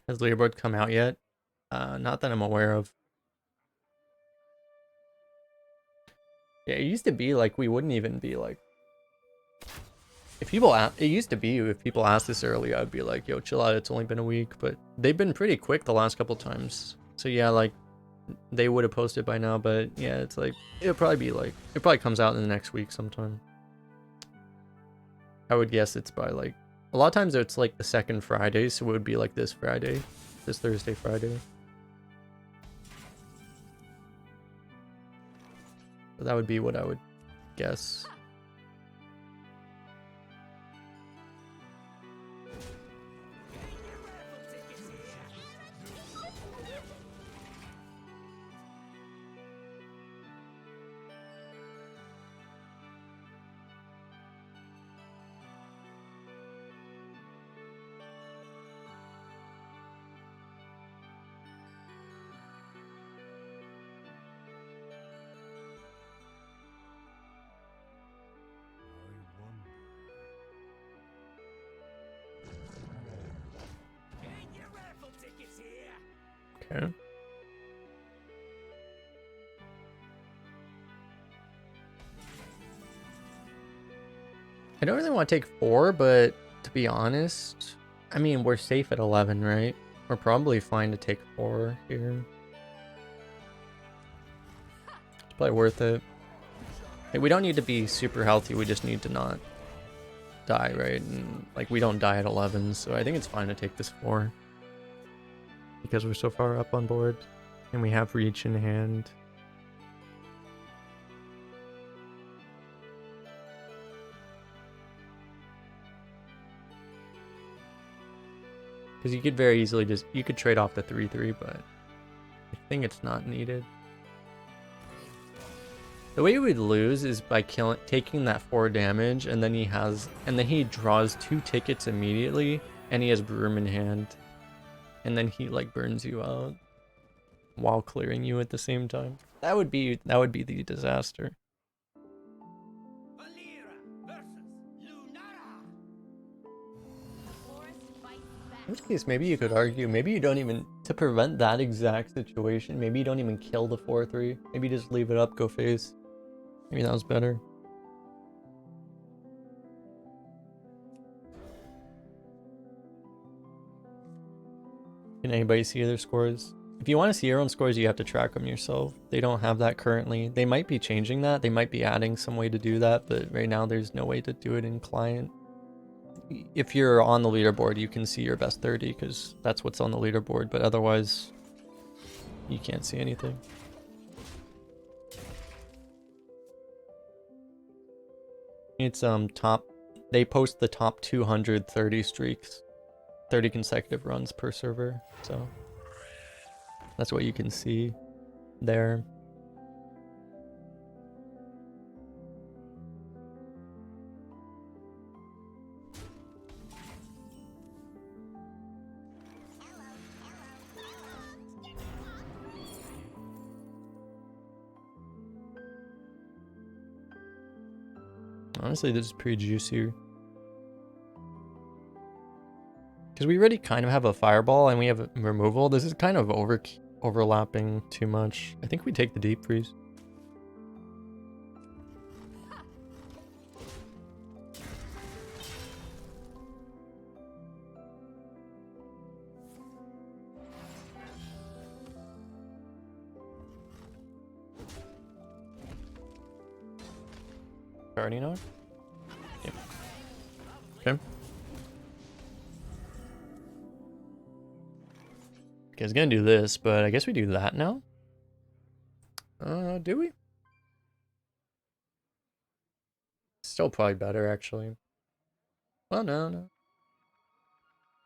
Has leaderboard come out yet? Not that I'm aware of. Yeah, it used to be like we wouldn't even be like. If people it used to be if people asked this early, I'd be like, "Yo, chill out. It's only been a week," but they've been pretty quick the last couple times. So yeah, like they would have posted by now, but yeah, it's like it'll probably be like it probably comes out in the next week sometime. I would guess it's by like a lot of times it's like the second Friday, so it would be like this Friday, this Thursday, Friday. So that would be what I would guess. I don't really want to take 4, but to be honest, I mean, we're safe at 11, right? We're probably fine to take 4 here. It's probably worth it. Like, we don't need to be super healthy, we just need to not die, right? And like, we don't die at 11, so I think it's fine to take this 4. Because we're so far up on board, and we have reach in hand. Because you could very easily just, you could trade off the 3/3, but I think it's not needed. The way you would lose is by taking that 4 damage, and then he draws 2 tickets immediately, and he has Broom in hand. And then he like burns you out while clearing you at the same time. That would be the disaster. In which case, maybe you could argue, maybe you don't even, to prevent that exact situation, maybe you don't even kill the 4/3. Maybe you just leave it up, go face. Maybe that was better. Can anybody see their scores? If you want to see your own scores, you have to track them yourself. They don't have that currently. They might be changing that. They might be adding some way to do that, but right now there's no way to do it in client. If you're on the leaderboard, you can see your best 30 because that's what's on the leaderboard, but otherwise you can't see anything. It's they post the top 230 streaks, 30 consecutive runs per server, so that's what you can see there. Honestly, this is pretty juicy. Because we already kind of have a fireball and we have a removal. This is kind of overlapping too much. I think we take the deep freeze. Already know? Yep. Okay. Okay, I was gonna do this, but I guess we do that now. Do we? Still probably better, actually. Well, no.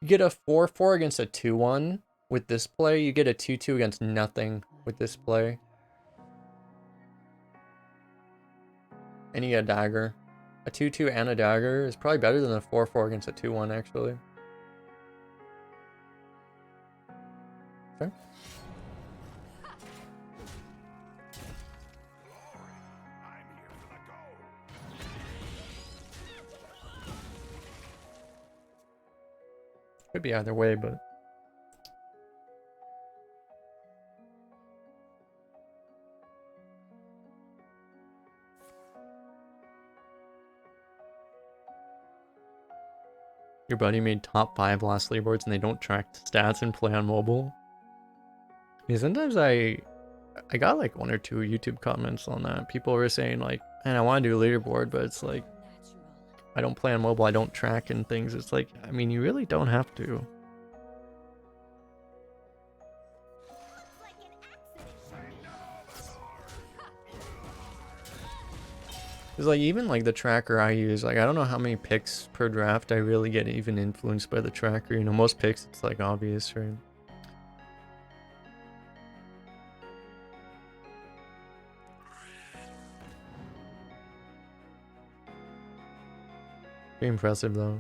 You get a 4/4 against a 2/1 with this play. You get a 2/2 against nothing with this play. And you get a dagger. A 2/2 and a dagger is probably better than a 4/4 against a 2/1, actually. Okay. Could be either way, but your buddy made top 5 last leaderboards and they don't track stats and play on mobile. Yeah, sometimes I got like 1 or 2 YouTube comments on that. People were saying like, man, I want to do a leaderboard, but it's like, I don't play on mobile, I don't track and things. It's like, I mean, you really don't have to. It's like, even like the tracker I use, like I don't know how many picks per draft I really get even influenced by the tracker. You know, most picks it's like obvious, right? Pretty impressive though.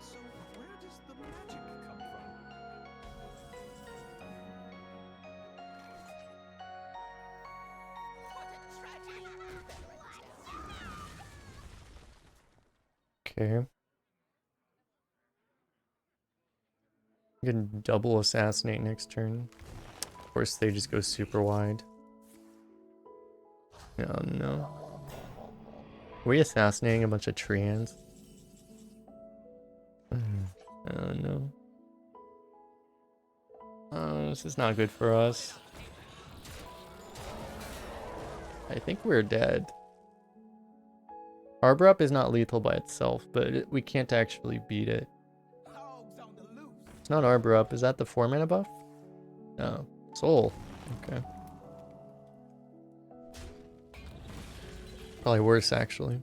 So where does the magic come from? What a tragedy! Okay. You can double assassinate next turn. Of course, they just go super wide. Oh no. Are we assassinating a bunch of tree ants? Oh no. Oh, this is not good for us. I think we're dead. Arbor Up is not lethal by itself, but we can't actually beat it. Hogs on the loose. It's not Arbor Up. Is that the 4 mana buff? No. Soul. Okay. Probably worse, actually.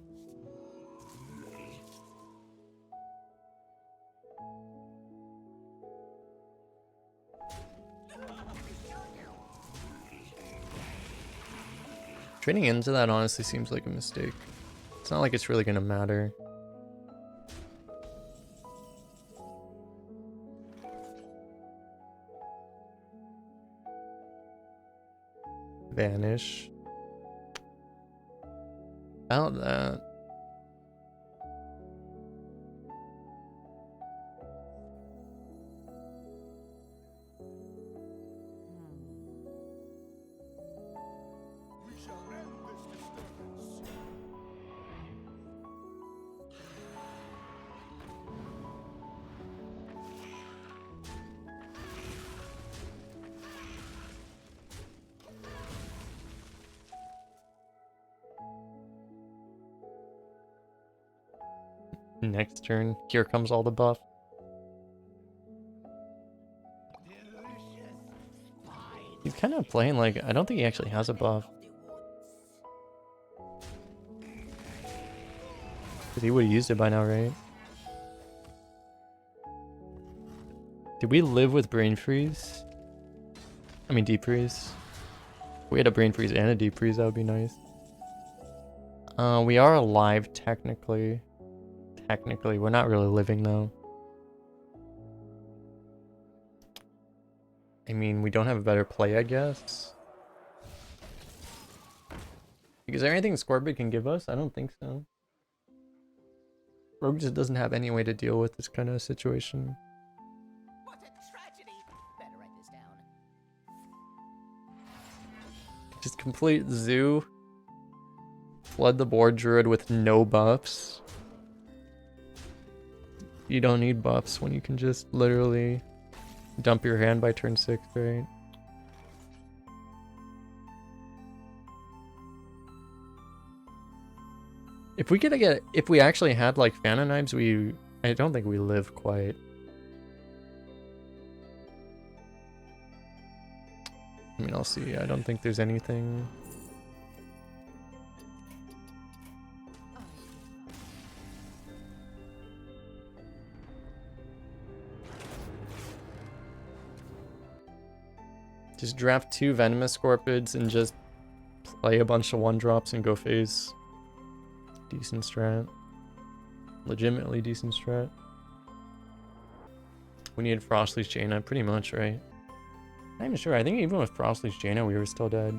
Trading into that honestly seems like a mistake. It's not like it's really gonna matter. Vanish. About that. We shall end this disturbance. Next turn, here comes all the buff. He's kind of playing like, I don't think he actually has a buff. Because he would have used it by now, right? Did we live with brain freeze? I mean deep freeze. If we had a brain freeze and a deep freeze, that would be nice. We are alive technically. Technically, we're not really living though. I mean, we don't have a better play, I guess. Is there anything Scorpid can give us? I don't think so. Rogue just doesn't have any way to deal with this kind of situation. What a tragedy! Better write this down. Just complete zoo. Flood the board druid with no buffs. You don't need buffs when you can just literally dump your hand by turn 6, right? If we actually had like Phantom Knives, I don't think we live quite. I mean, I'll see. I don't think there's anything. Just draft 2 Venomous Scorpids and just play a bunch of 1-drops and go phase. Decent strat. Legitimately decent strat. We needed Frostly's Jaina, pretty much, right? Not even sure. I think even with Frostly's Jaina, we were still dead.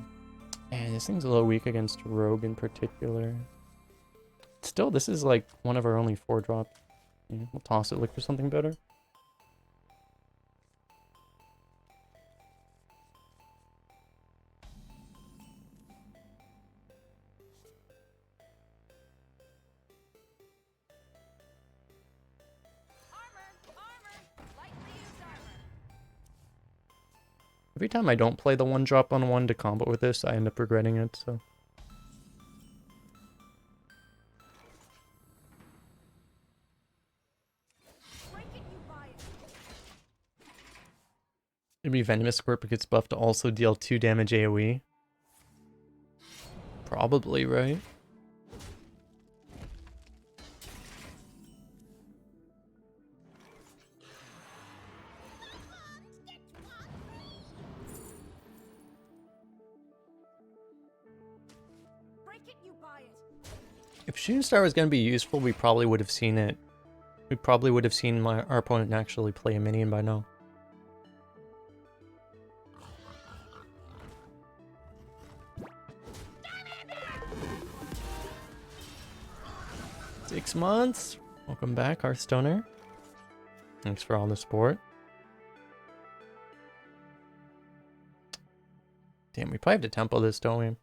And this thing's a little weak against Rogue in particular. Still, this is like one of our only 4-drops. Yeah, we'll toss it, look for something better. Every time I don't play the 1-drop on 1 to combo with this, I end up regretting it, so. Maybe Venomous Scorpid gets buffed to also deal 2 damage AoE. Probably, right? If Shooting Star was going to be useful, we probably would have seen it. We probably would have seen our opponent actually play a minion by now. Six months? Welcome back, Hearthstoner. Thanks for all the support. Damn, we probably have to tempo this, don't we?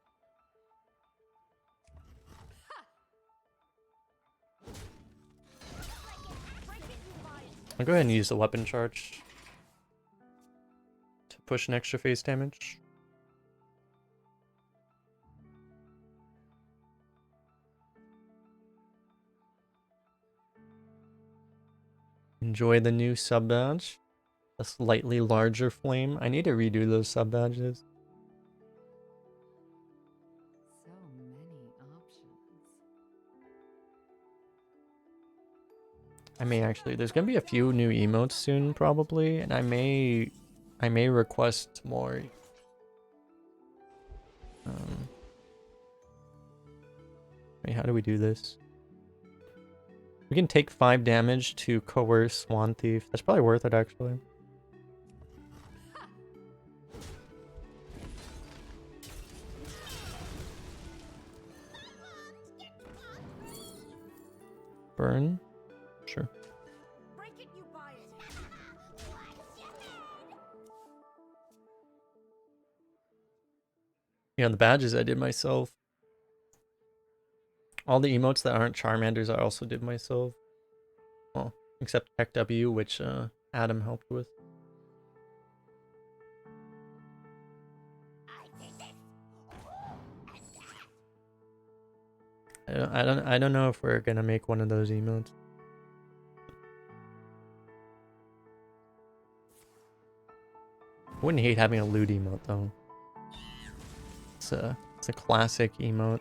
I'll go ahead and use the weapon charge to push an extra face damage. Enjoy the new sub badge. A slightly larger flame. I need to redo those sub badges. So many options. I may actually, there's gonna be a few new emotes soon probably, and I may request more. Wait, how do we do this? We can take 5 damage to coerce Wand Thief. That's probably worth it actually. Burn? Sure. Break it, you buy it. Yeah, the badges I did myself. All the emotes that aren't Charmanders I also did myself. Well, except Tech W, which Adam helped with. I don't know if we're gonna make one of those emotes. Wouldn't hate having a loot emote though. It's a classic emote.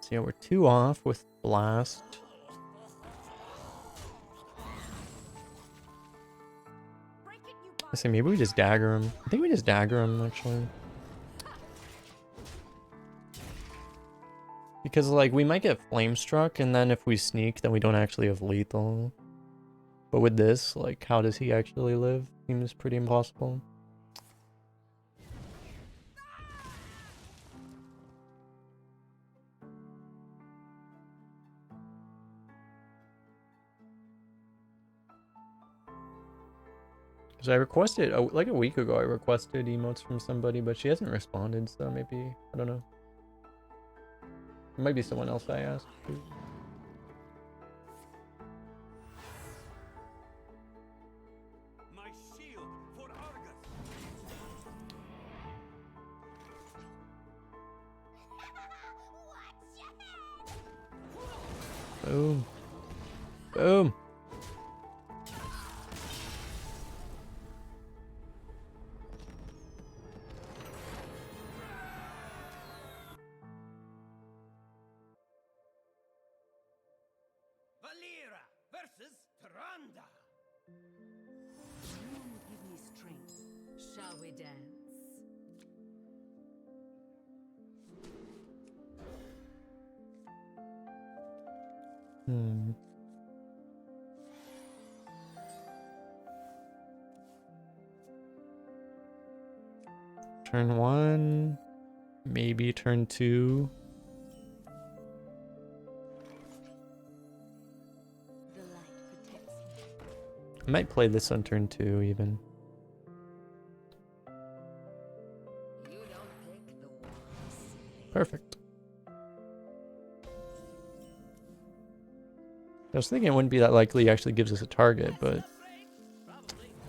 So yeah, we're 2 off with Blast. I say maybe we just dagger him. I think we just dagger him actually. Because like we might get flame struck and then if we sneak then we don't actually have lethal. But with this, like how does he actually live? Seems pretty impossible. Because I requested, like a week ago I requested emotes from somebody, but she hasn't responded, so maybe, I don't know. It might be someone else I asked. My shield for Argus. Boom. Boom. Valera versus Tyrande. You give me strength. Shall we dance? Turn 1. Maybe turn 2. The light protects you. I might play this on turn 2 even. You don't pick the ones. Perfect. I was thinking it wouldn't be that likely he actually gives us a target, but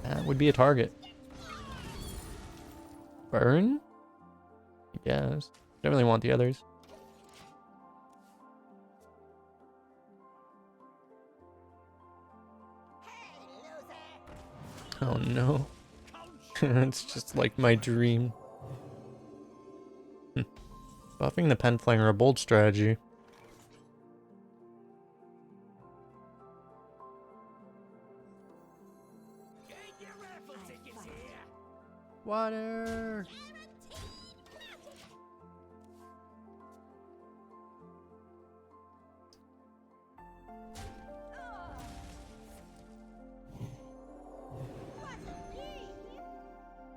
that would be a target. Burn? I guess. Don't really want the others. Oh no. It's just like my dream. Buffing the pen flanger, a bold strategy. Get your raffle tickets here. Water!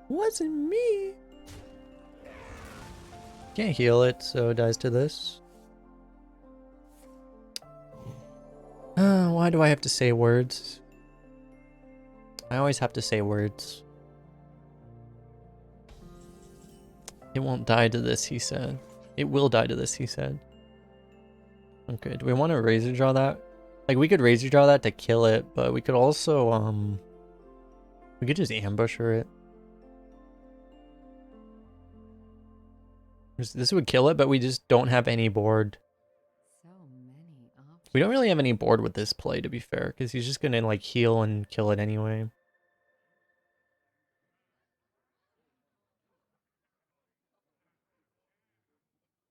Wasn't me. Can't heal it, so it dies to this. Why do I have to say words? I always have to say words. It won't die to this, he said. It will die to this, he said. Okay, do we want to razor draw that? Like, we could razor draw that to kill it, but we could also, we could just ambusher it. This would kill it, but we just don't have any board. So many options. We don't really have any board with this play, to be fair, because he's just gonna, like, heal and kill it anyway.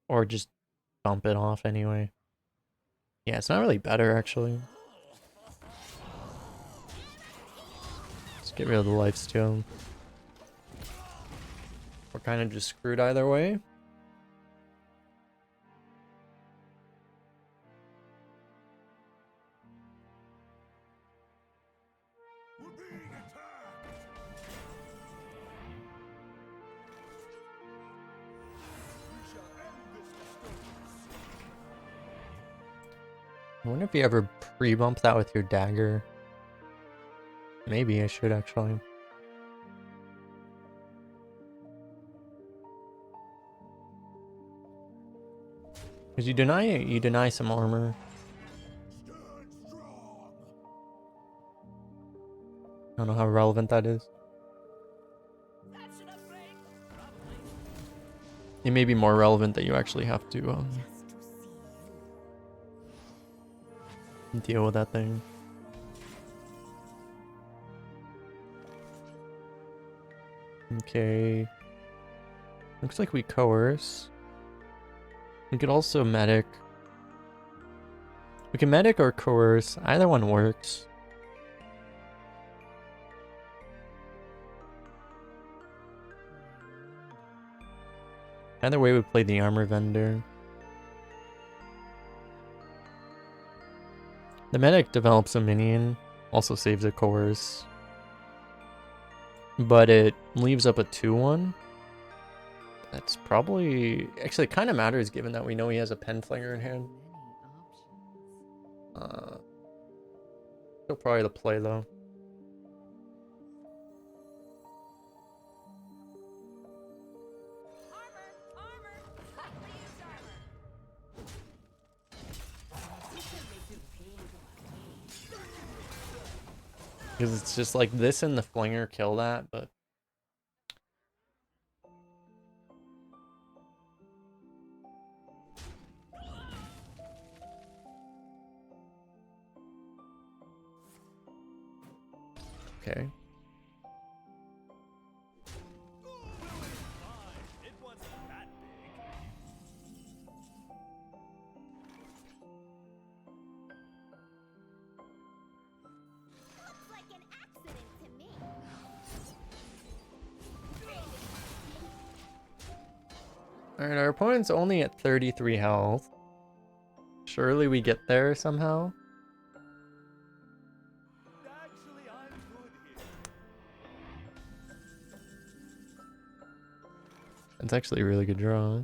Or just dump it off anyway. Yeah, it's not really better, actually. Let's get rid of the lifesteal. We're kind of just screwed either way. We're being attacked. We shall end this disturbance. I wonder if you ever pre-bump that with your dagger. Maybe I should, actually. Because you deny some armor. Stand strong. I don't know how relevant that is. That's enough rain. Probably. It may be more relevant that you actually have to Just to see you. deal with that thing. Okay. Looks like we coerce. We could also medic. We can medic or coerce. Either one works. Either way, we play the armor vendor. The medic develops a minion, also saves a coerce. But it leaves up a 2/1. That's probably... Actually, it kind of matters given that we know he has a pen flinger in hand. Many options. Still probably the play, though. Armor! Armor! I used armor! Because it's just like this and the flinger kill that, but... Okay. It wasn't that big. Looks like an accident to me. Alright, our opponent's only at 33 health. Surely we get there somehow. Actually, I'm good here. That's actually a really good draw.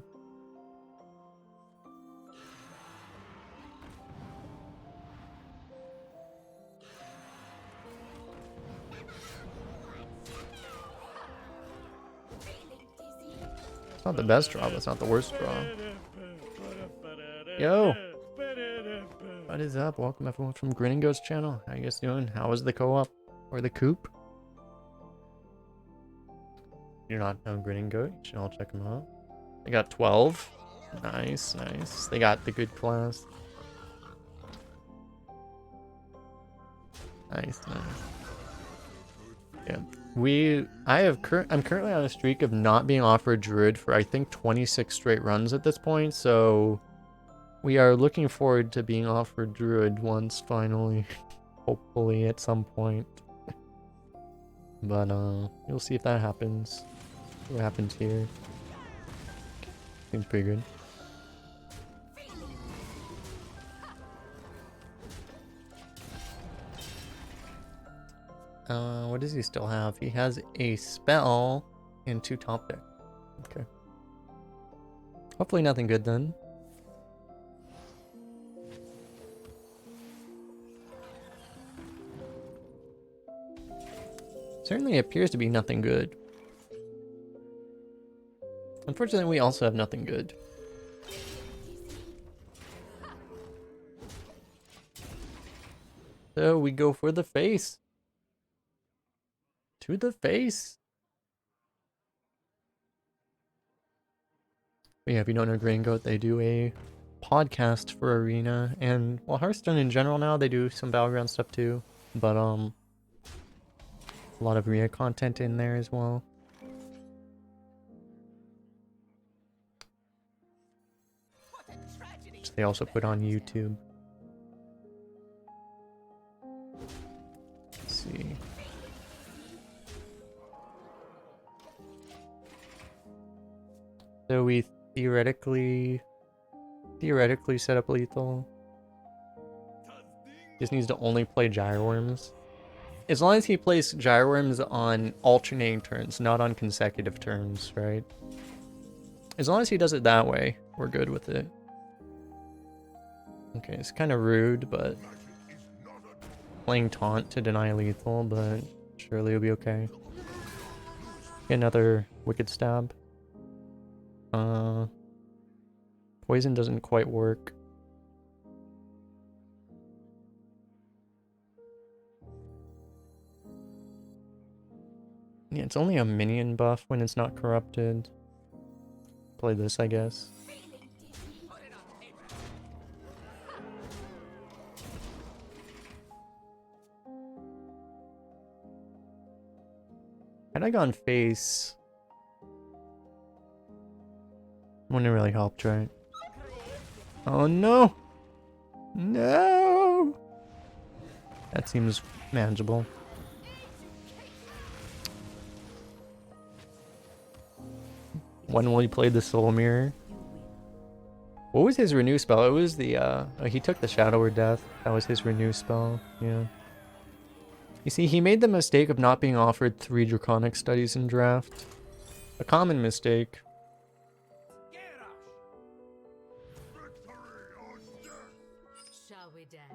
It's not the best draw, but it's not the worst draw. Yo! What is up? Welcome everyone from Grinning Ghost channel. How you guys doing? How was the co-op? Or the coop? You're not on Grinning Goat? You should all check them out. They got 12. Nice, nice. They got the good class. Nice, nice. Yeah. I'm currently on a streak of not being offered druid for I think 26 straight runs at this point, so we are looking forward to being offered druid once finally. Hopefully at some point. But we'll see if that happens. See what happens here. Seems pretty good. What does he still have? He has a spell and 2 top deck. Okay. Hopefully nothing good then. Certainly appears to be nothing good. Unfortunately, we also have nothing good. So we go for the face. To the face. But yeah, if you don't know Green Goat, they do a podcast for Arena. And, well, Hearthstone in general now, they do some Battleground stuff too. But, a lot of Arena content in there as well. Which they also put on YouTube. Let's see. So we theoretically set up lethal. Just needs to only play Gyroworms. As long as he plays Gyroworms on alternating turns, not on consecutive turns, right? As long as he does it that way, we're good with it. Okay, it's kind of rude, but playing taunt to deny lethal, but surely it'll be okay. Get another wicked stab. Poison doesn't quite work. Yeah, it's only a minion buff when it's not corrupted. Play this, I guess. Had I gone face, wouldn't have really helped, right? Oh no! No! That seems manageable. When will he play the Soul Mirror? What was his renew spell? It was the, he took the Shadow or Death. That was his renew spell, yeah. You see, he made the mistake of not being offered 3 Draconic studies in draft. A common mistake. Shall we dance?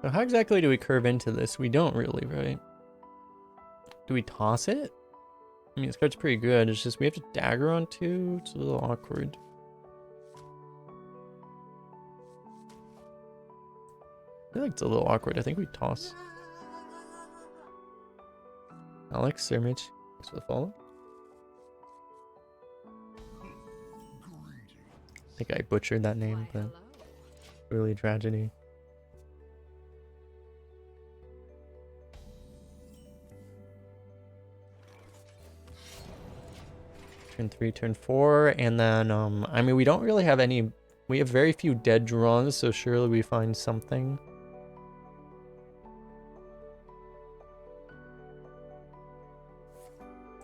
So how exactly do we curve into this? We don't really, right? Do we toss it? I mean, this card's pretty good. It's just we have to dagger on 2. It's a little awkward. I feel like it's a little awkward. I think we toss. Alex, Sir Mitch, thanks for the follow. I think I butchered that name, but really a tragedy. Turn 3, turn 4, and then, I mean, we don't really have any, we have very few dead draws, so surely we find something.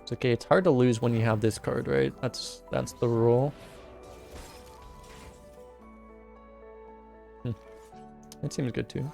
It's okay, it's hard to lose when you have this card, right? That's the rule. That seems good too.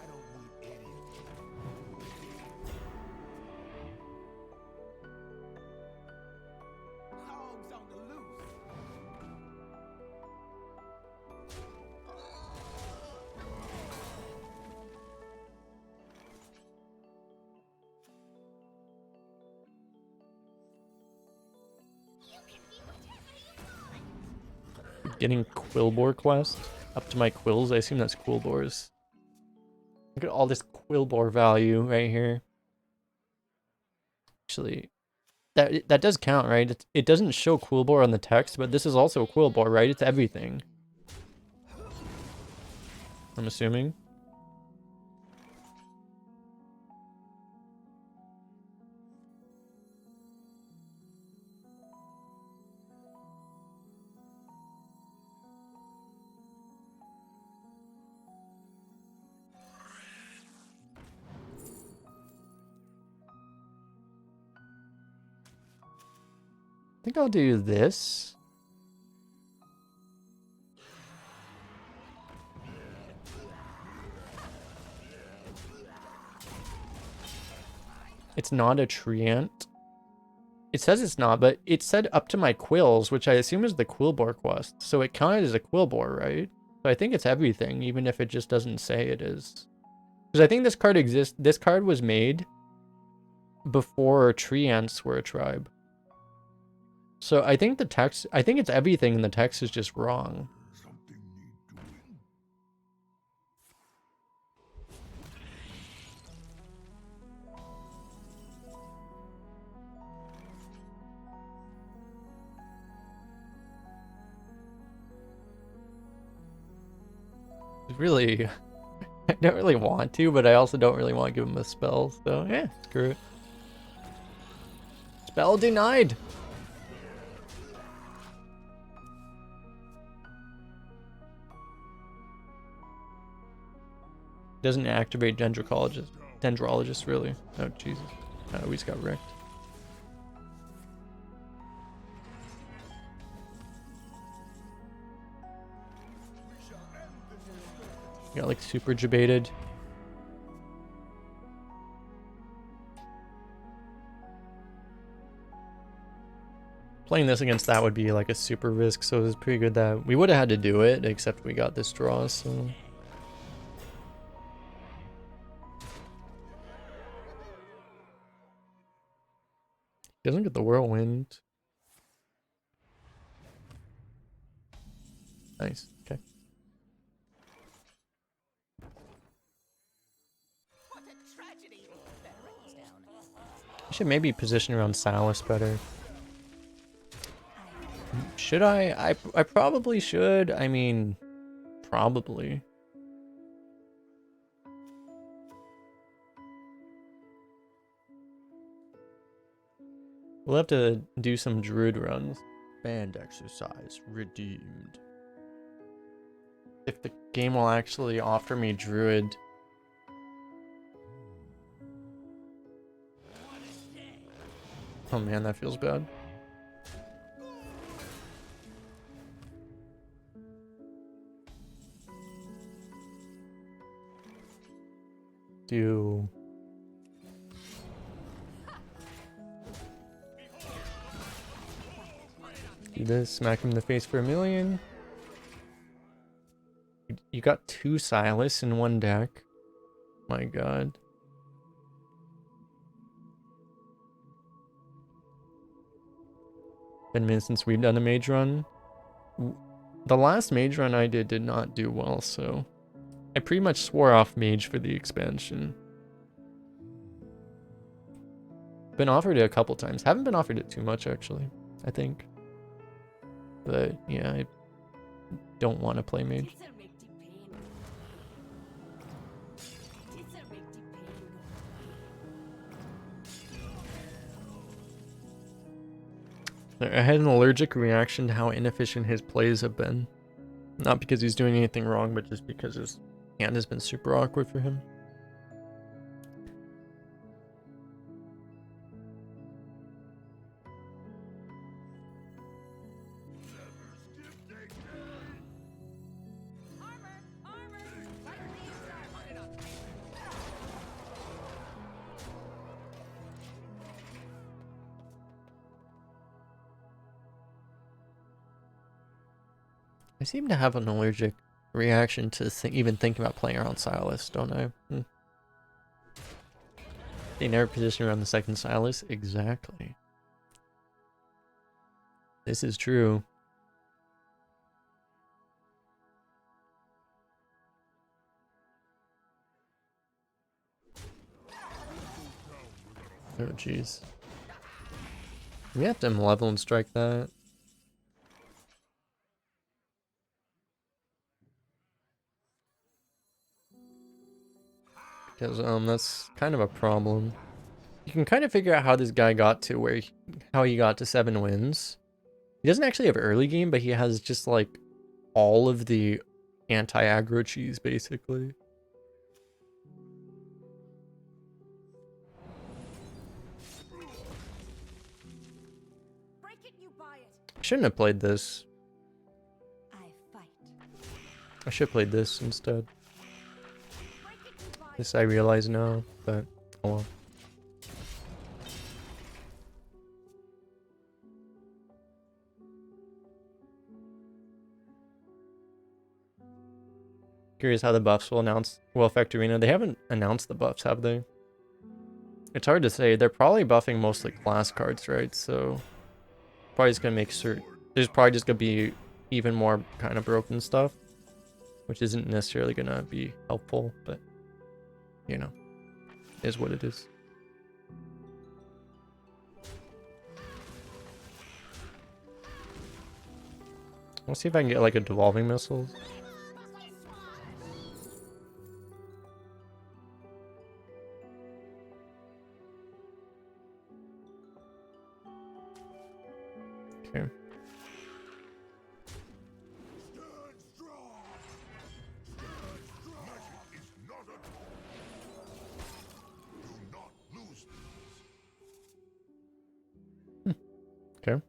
Getting Quillbore quest up to my quills. I assume that's Quillbores. Look at all this Quillbore value right here. Actually, that does count, right? It doesn't show Quillbore on the text, but this is also Quillbore, right? It's everything. I'm assuming. I think I'll do this. It's not a treant. It says it's not, but it said up to my quills, which I assume is the Quillbore quest. So it counted as a Quillbore, right? So I think it's everything, even if it just doesn't say it is. Because I think this card exists. This card was made before treants were a tribe. So I think the text, I think it's everything, and the text is just wrong. Really, I don't really want to, but I also don't really want to give him a spell, so yeah, screw it. Spell denied! Doesn't activate Dendrologist, really. Oh, Jesus. Oh, we just got wrecked. Got like super debated. Playing this against that would be like a super risk, so it was pretty good that we would have had to do it, except we got this draw, so. He doesn't get the whirlwind. Nice, okay. What a tragedy! Barrens down. I should maybe position around Salus better. Should I? I probably should. I mean, probably. We'll have to do some druid runs. Band exercise redeemed. If the game will actually offer me druid. Oh man, that feels bad. Do this, smack him in the face for 1,000,000. You got 2 Silas in one deck. My god. Been a minute since we've done a mage run. The last mage run I did not do well, so I pretty much swore off mage for the expansion. Been offered it a couple times. Haven't been offered it too much, actually, I think. But yeah, I don't want to play mage. I had an allergic reaction to how inefficient his plays have been. Not because he's doing anything wrong, but just because his hand has been super awkward for him. I seem to have an allergic reaction to even thinking about playing around Silas, don't I? They never position around the second Silas? Exactly. This is true. Oh, jeez. We have to level and strike that. Because that's kind of a problem. You can kind of figure out how this guy got to how he got to 7 wins. He doesn't actually have early game, but he has just like all of the anti-aggro cheese basically. Break it, you buy it. I shouldn't have played this. I fight. I should have played this instead. Break it, you buy it. This I realize now, but oh well. Curious how the buffs will affect Arena. They haven't announced the buffs, have they? It's hard to say. They're probably buffing mostly class cards, right? So probably just gonna make sure there's probably just gonna be even more kind of broken stuff, which isn't necessarily gonna be helpful, but you know, is what it is. Let's see if I can get like a devolving missiles. Okay. Okay.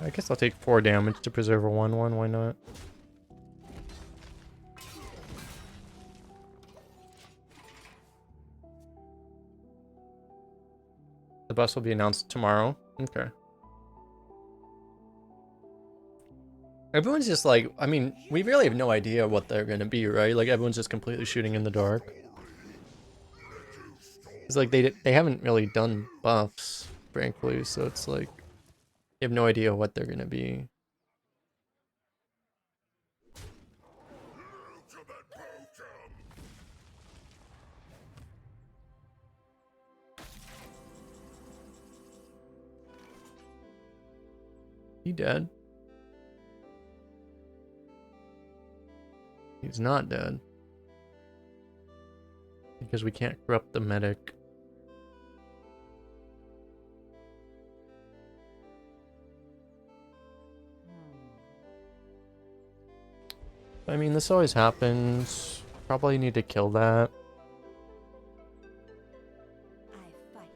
I guess I'll take 4 damage to preserve a 1/1. Why not? The bus will be announced tomorrow. Okay. Everyone's just like, I mean, we really have no idea what they're gonna be, right? Like everyone's just completely shooting in the dark. It's like they haven't really done buffs, frankly, so it's like you have no idea what they're gonna be. He dead? He's not dead. Because we can't corrupt the medic. I mean, this always happens. Probably need to kill that. I fight.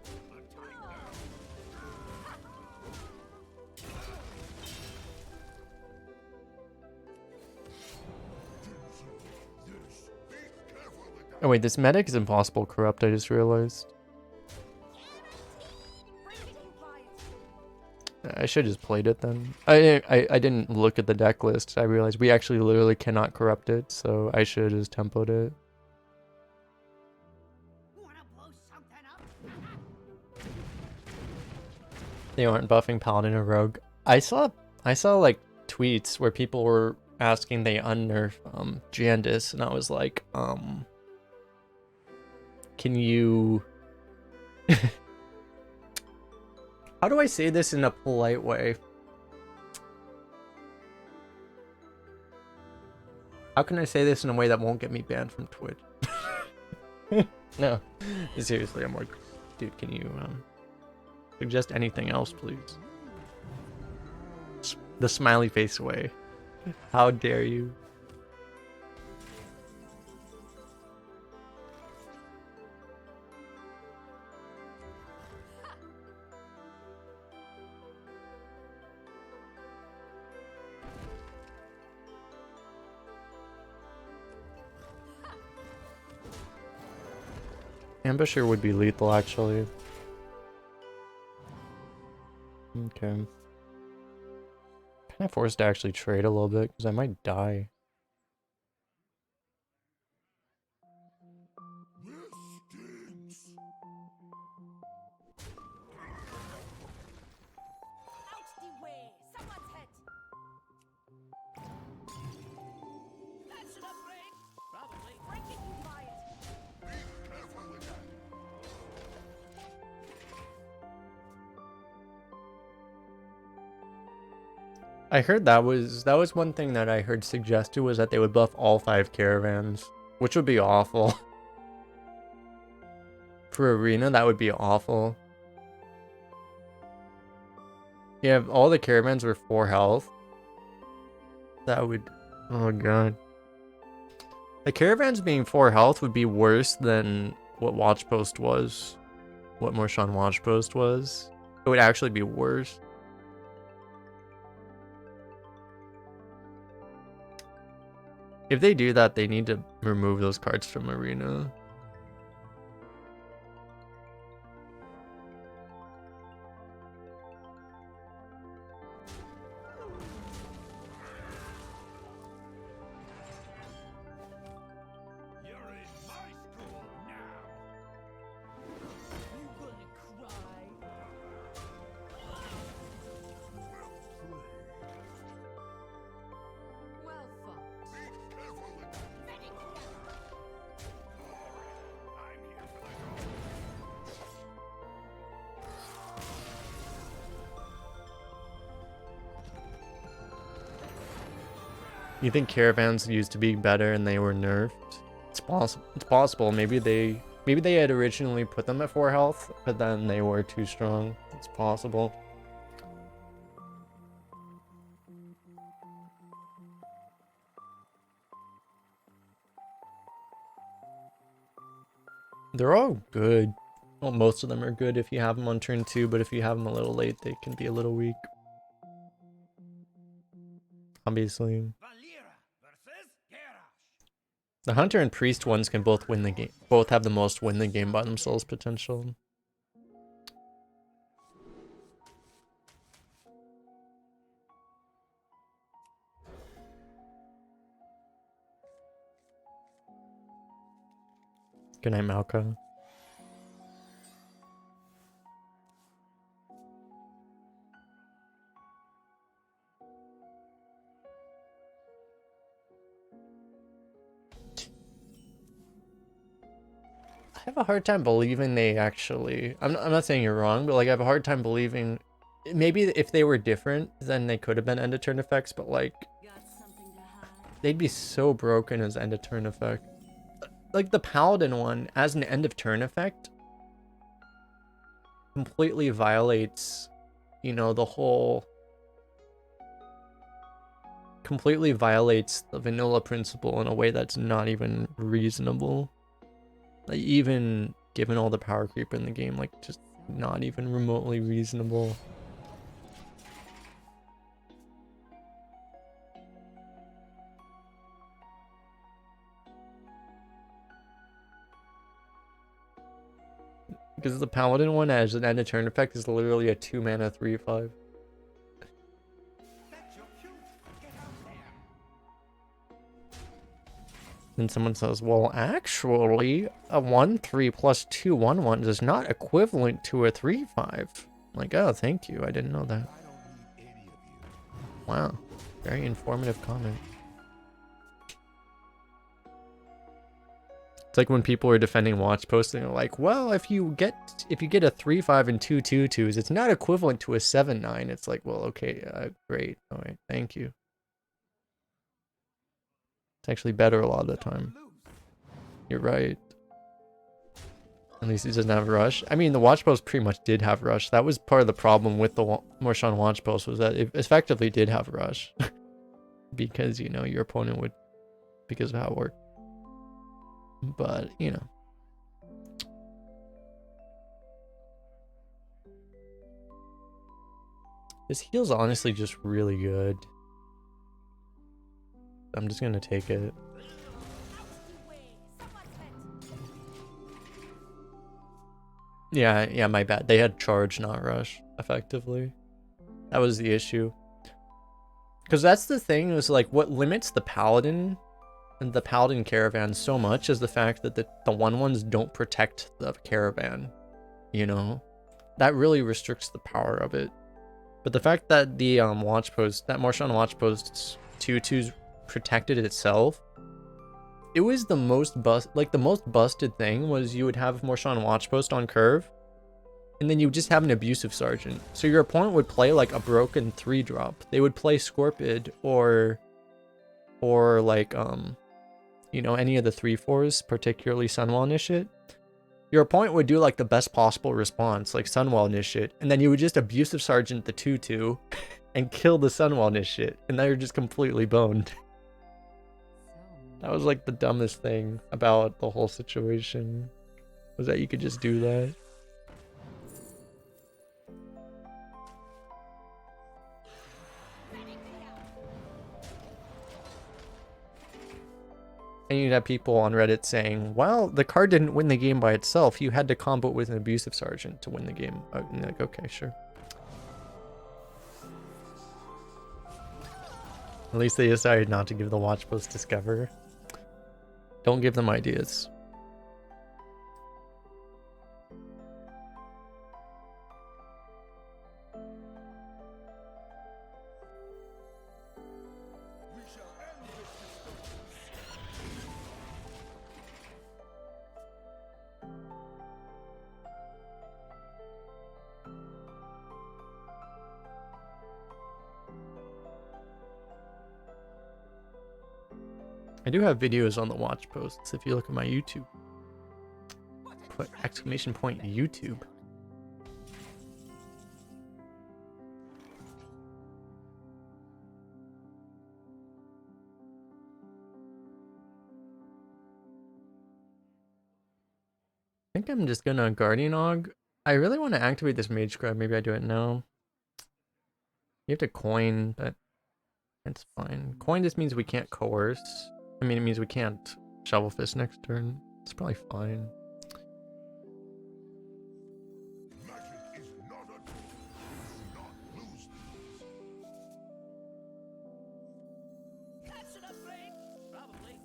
Oh wait, this medic is impossible corrupt, I just realized. I should have just played it then. I didn't look at the deck list. I realized we actually literally cannot corrupt it, so I should have just tempoed it. They aren't buffing Paladin or Rogue. I saw like tweets where people were asking they unnerf Jandis, and I was like, can you how do I say this in a polite way? How can I say this in a way that won't get me banned from Twitch? No, seriously, I'm like, dude, can you suggest anything else, please? The smiley face way. How dare you? Ambusher would be lethal, actually. Okay. Kind of forced to actually trade a little bit, because I might die. Out the way! Someone's hit! That's an upgrade! Probably. Breaking you quiet! I heard that was one thing that I heard suggested was that they would buff all 5 caravans, which would be awful. For Arena, that would be awful. Yeah, if all the caravans were 4 health, that would, oh god. The caravans being 4 health would be worse than what Watchpost was. What Morshan Watchpost was. It would actually be worse. If they do that, they need to remove those cards from Arena. You think caravans used to be better and they were nerfed? It's possible. It's possible. Maybe they had originally put them at 4 health, but then they were too strong. It's possible. They're all good. Well, most of them are good if you have them on turn 2, but if you have them a little late, they can be a little weak. Obviously. Valera versus Garrosh. The Hunter and Priest ones can both win the game. Both have the most win the game by themselves potential. Good night, Malka. I have a hard time believing they actually... I'm not saying you're wrong, but like I have a hard time believing... Maybe if they were different, then they could have been end of turn effects, but like... Got something to hide. They'd be so broken as end of turn effect. Like the Paladin one, as an end of turn effect, completely violates, you know, the whole... Completely violates the vanilla principle in a way that's not even reasonable. Like, even given all the power creep in the game, like, just not even remotely reasonable. Because the Paladin one as an end of turn effect is literally a 2 mana 3/5. That's your cue. Get out there. And someone says, well, actually, a 1/3 plus 2 1/1 is not equivalent to a 3/5. Like, oh, thank you. I didn't know that. I don't need any of you. Wow. Very informative comment. It's like when people are defending watch posts and they're like, well, if you get a 3/5 and 2 2/2s, it's not equivalent to a 7/9. It's like, well, okay, great. All right, thank you. It's actually better a lot of the time. You're right. At least he doesn't have rush. I mean, the watch post pretty much did have rush. That was part of the problem with the Morshan watch post, was that it effectively did have rush. Because, you know, your opponent would, because of how it worked. But, you know. This heal's honestly just really good. I'm just gonna take it. Yeah, my bad. They had charge, not rush, effectively. That was the issue. Because that's the thing, is like what limits the Paladin and the Paladin Caravan so much is the fact that the 1/1s don't protect the Caravan. You know? That really restricts the power of it. But the fact that the watch post, that Morshan watch post's 2/2s protected itself, it was the most the most busted thing was you would have Morshan watch post on curve, and then you would just have an abusive sergeant. So your opponent would play like a broken 3-drop. They would play Scorpid or like you know, any of the 3/4s, particularly Sunwell Initiate. Your opponent would do like the best possible response, like Sunwell Initiate, and then you would just abusive sergeant the 2/2 and kill the Sunwell Initiate, and then you're just completely boned. That was like the dumbest thing about the whole situation, was that you could just do that. And you'd have people on Reddit saying, well, the card didn't win the game by itself. You had to combo it with an abusive sergeant to win the game. And like, okay, sure. At least they decided not to give the watch post Discover. Don't give them ideas. We shall end this disturbance. I do have videos on the watch posts if you look at my YouTube. Put exclamation point YouTube. I think I'm just gonna Guardian Og. I really want to activate this Mage Grab. Maybe I do it now. You have to coin, but it's fine. Coin just means we can't coerce. I mean, it means we can't Shovel Fist next turn. It's probably fine. That's an upgrade. Probably.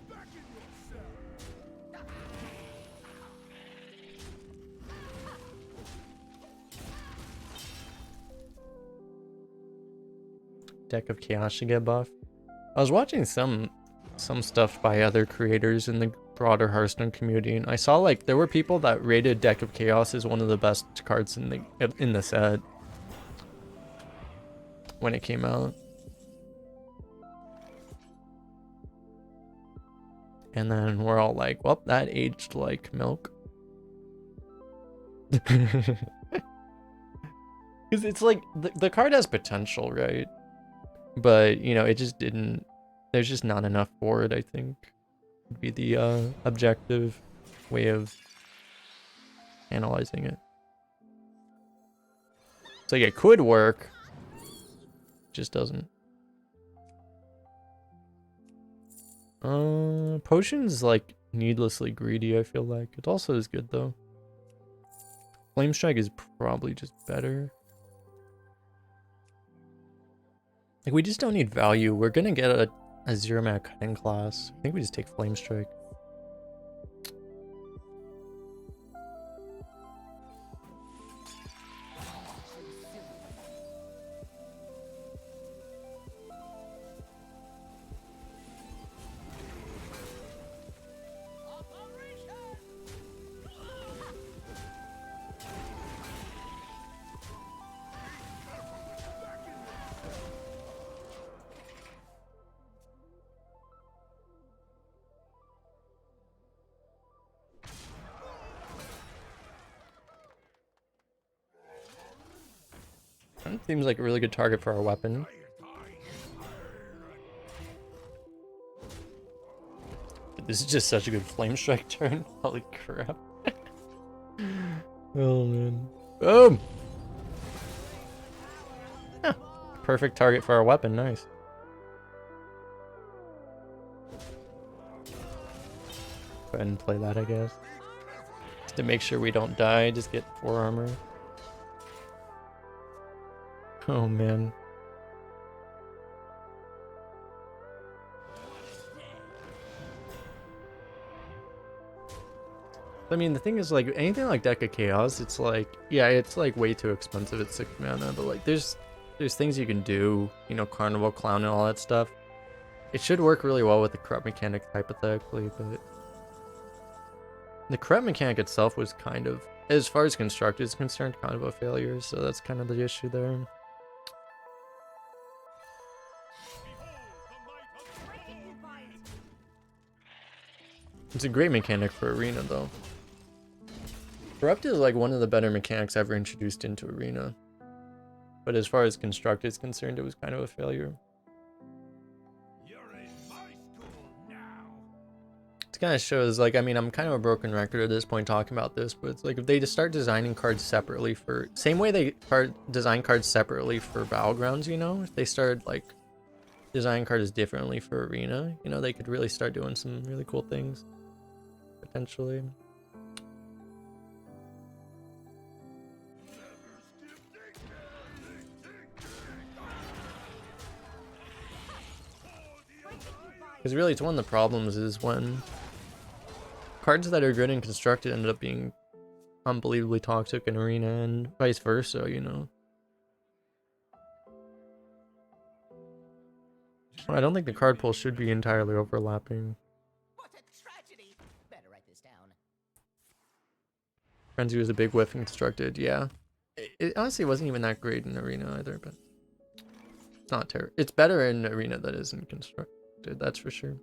Back in your cell. Deck of Chaos should get buffed. I was watching some stuff by other creators in the broader Hearthstone community, and I saw like there were people that rated Deck of Chaos as one of the best cards in the set when it came out. And then we're all like, well, that aged like milk. Because it's like the card has potential, right? But you know, it just didn't. There's just not enough for it, I think. Would be the objective way of analyzing it. So yeah, it could work. Just doesn't. Potion's like needlessly greedy, I feel like. It also is good though. Flame Strike is probably just better. Like, we just don't need value. We're gonna get a 0 mana cutting class. I think we just take Flame Strike. Seems like a really good target for our weapon. This is just such a good Flame Strike turn. Holy crap. Oh man. Boom! Huh. Perfect target for our weapon, nice. Go ahead and play that, I guess. Just to make sure we don't die, just get 4 armor. Oh man. I mean, the thing is, like, anything like Deck of Chaos, it's like, yeah, it's like way too expensive at 6 mana, but like there's things you can do, you know, Carnival Clown and all that stuff. It should work really well with the corrupt mechanic hypothetically, but the corrupt mechanic itself was kind of, as far as constructed is concerned, kind of a failure, so that's kind of the issue there. It's a great mechanic for Arena, though. Corrupt is like one of the better mechanics ever introduced into Arena. But as far as Construct is concerned, it was kind of a failure. You're in my school now. It kind of shows, like, I mean, I'm kind of a broken record at this point talking about this, but it's like if they just start designing cards separately for... Same way they design cards separately for Battlegrounds, you know? If they started, like, designing cards differently for Arena, you know, they could really start doing some really cool things. Potentially. Because really, it's one of the problems is when cards that are good and constructed ended up being unbelievably toxic in Arena and vice versa, you know. I don't think the card pool should be entirely overlapping. What a tragedy. Better write this down. Frenzy was a big whiff and constructed, yeah. It honestly wasn't even that great in Arena either, but it's not terrible. It's better in Arena than it is in construct. expected, that's for sure.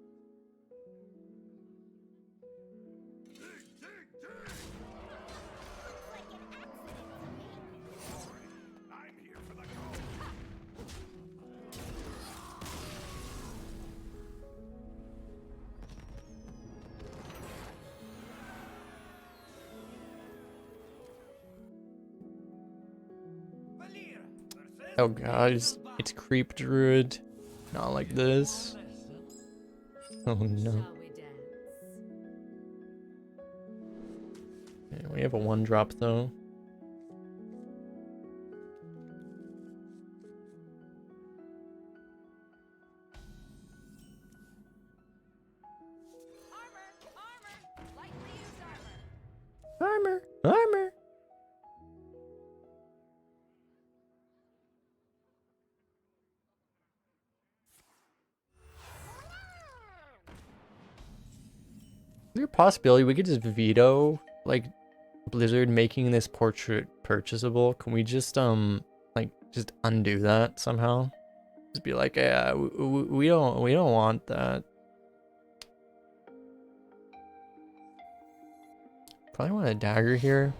I'm here for the gold. Valir versus Oh god, it's creep druid. Not like this. Oh no. Shall we dance? Yeah, we have a 1-drop though. Armor! Lightly used armor! Armor! Armor! Is there a possibility we could just veto, like, Blizzard making this portrait purchasable? Can we just, like, just undo that somehow? Just be like, yeah, we don't want that. Probably want a dagger here.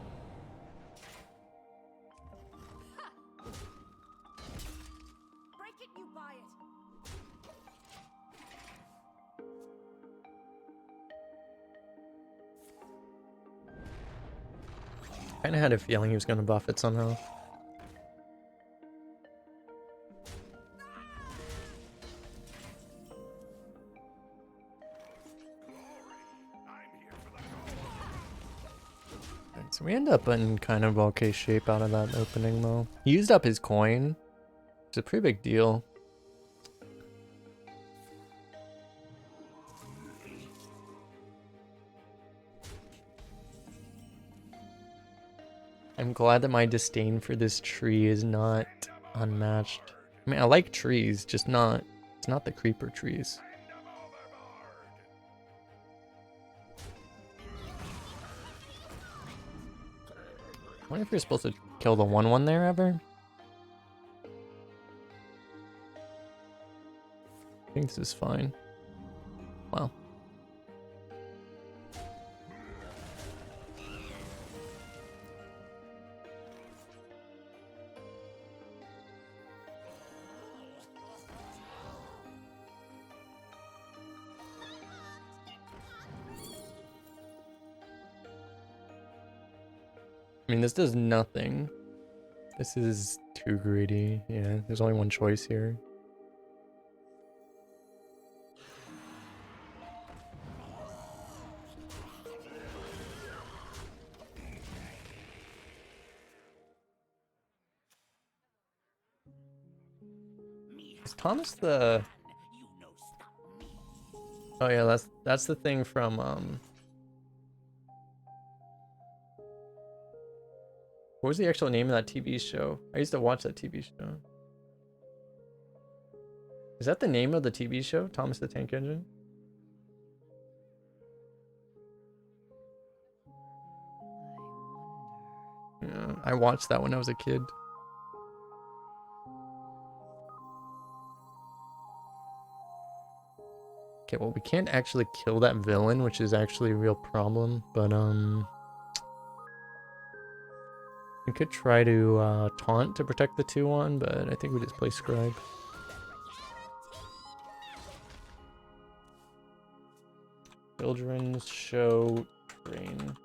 Break it, you buy it! Kinda had a feeling he was gonna buff it somehow. I'm here for the gold. Alright, so we end up in kind of okay shape out of that opening though. He used up his coin. It's a pretty big deal. I'm glad that my disdain for this tree is not unmatched. I mean, I like trees, just not, it's not the creeper trees. Send 'em overboard. I wonder if you're supposed to kill the 1/1 there ever? I think this is fine. Wow. I mean, this does nothing. This is too greedy. Yeah, there's only one choice here. Is Thomas the... You know, stop me. Oh yeah, that's the thing from what was the actual name of that TV show? I used to watch that TV show. Is that the name of the TV show? Thomas the Tank Engine? I wonder. Yeah, I watched that when I was a kid. Okay, well we can't actually kill that villain, which is actually a real problem, but we could try to taunt to protect the 2/1, but I think we just play Scribe. Children's show train.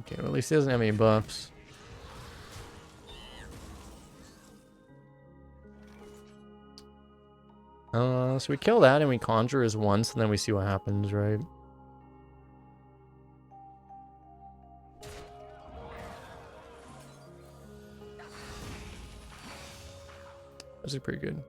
Okay, well at least he doesn't have any buffs. So we kill that and we conjure his once and then we see what happens, right? This is pretty good.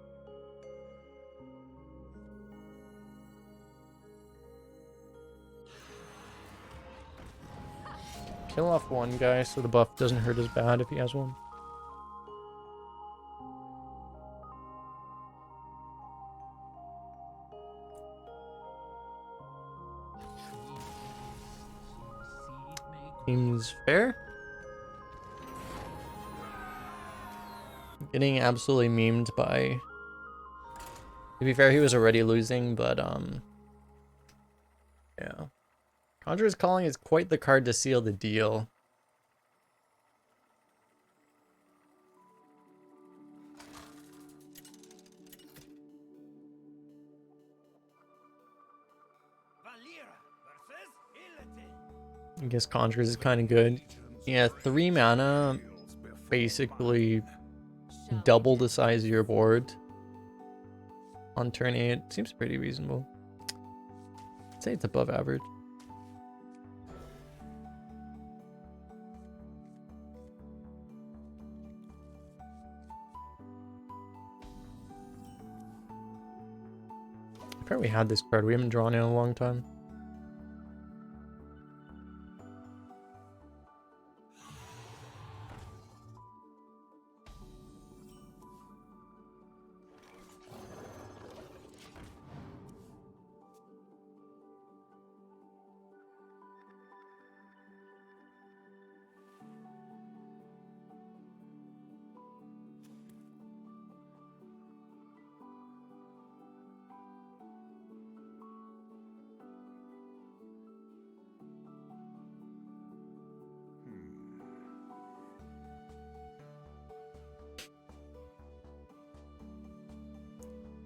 Kill off one guy so the buff doesn't hurt as bad if he has one. Seems fair. Getting absolutely memed by... To be fair, he was already losing, but yeah. Conjurer's Calling is quite the card to seal the deal. I guess Conjurers is kind of good. Yeah, 3 mana, basically double the size of your board on turn 8. Seems pretty reasonable. I'd say it's above average. I forgot we had this card. We haven't drawn it in a long time.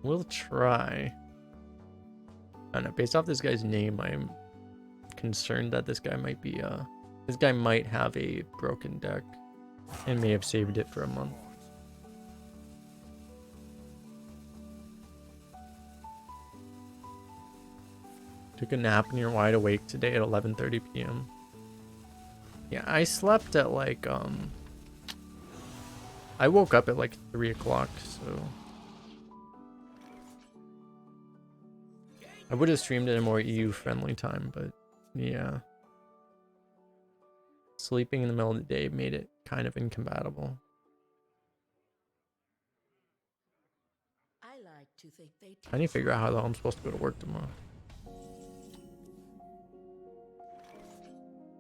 We'll try. I don't know. Based off this guy's name, I'm concerned that this guy might be this guy might have a broken deck and may have saved it for a month. Took a nap and you're wide awake today at 11:30 p.m. Yeah, I slept at like I woke up at like 3 o'clock, so I would have streamed at a more EU-friendly time, but yeah. Sleeping in the middle of the day made it kind of incompatible. I like to think they I need to figure out how the hell I'm supposed to go to work tomorrow.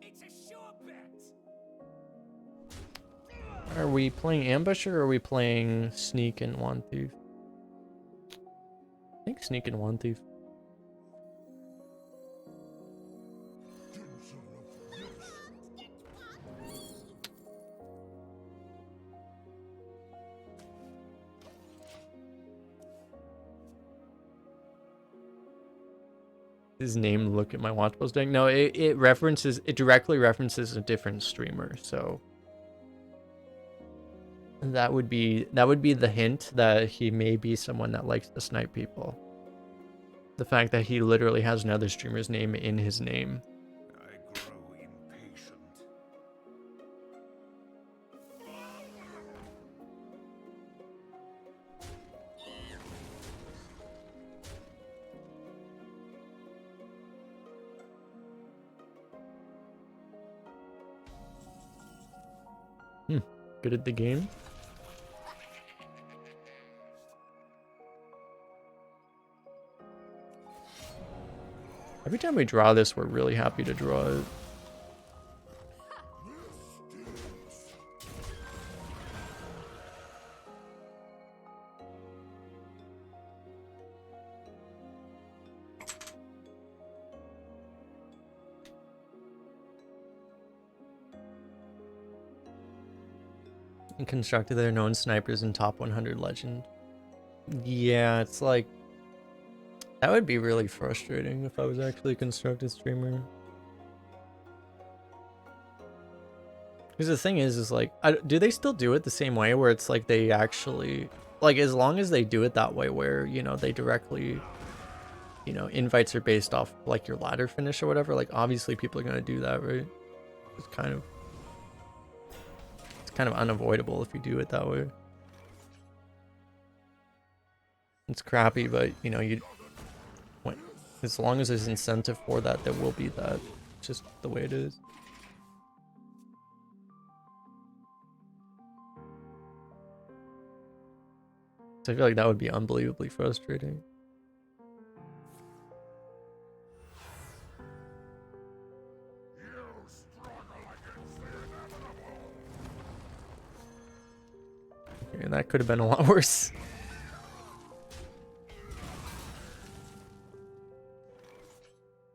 It's a sure bet. Are we playing Ambusher or are we playing Sneak and Wand Thief? I think Sneak and Wand Thief. His name, look at my watch posting. No, it directly references a different streamer, so that would be the hint that he may be someone that likes to snipe people. The fact that he literally has another streamer's name in his name. I grow impatient. Good at the game. Every time we draw this, we're really happy to draw it. And constructed their known snipers in top 100 legend. Yeah, it's like that would be really frustrating if I was actually a constructed streamer. Because the thing is like, do they still do it the same way where it's like they actually, like as long as they do it that way where, you know, they directly, you know, invites are based off like your ladder finish or whatever, like obviously people are going to do that, right? It's kind of unavoidable if you do it that way. It's crappy, but you know, as long as there's incentive for that, there will be that. It's just the way it is. So I feel like that would be unbelievably frustrating. You struggle Yeah, that could have been a lot worse.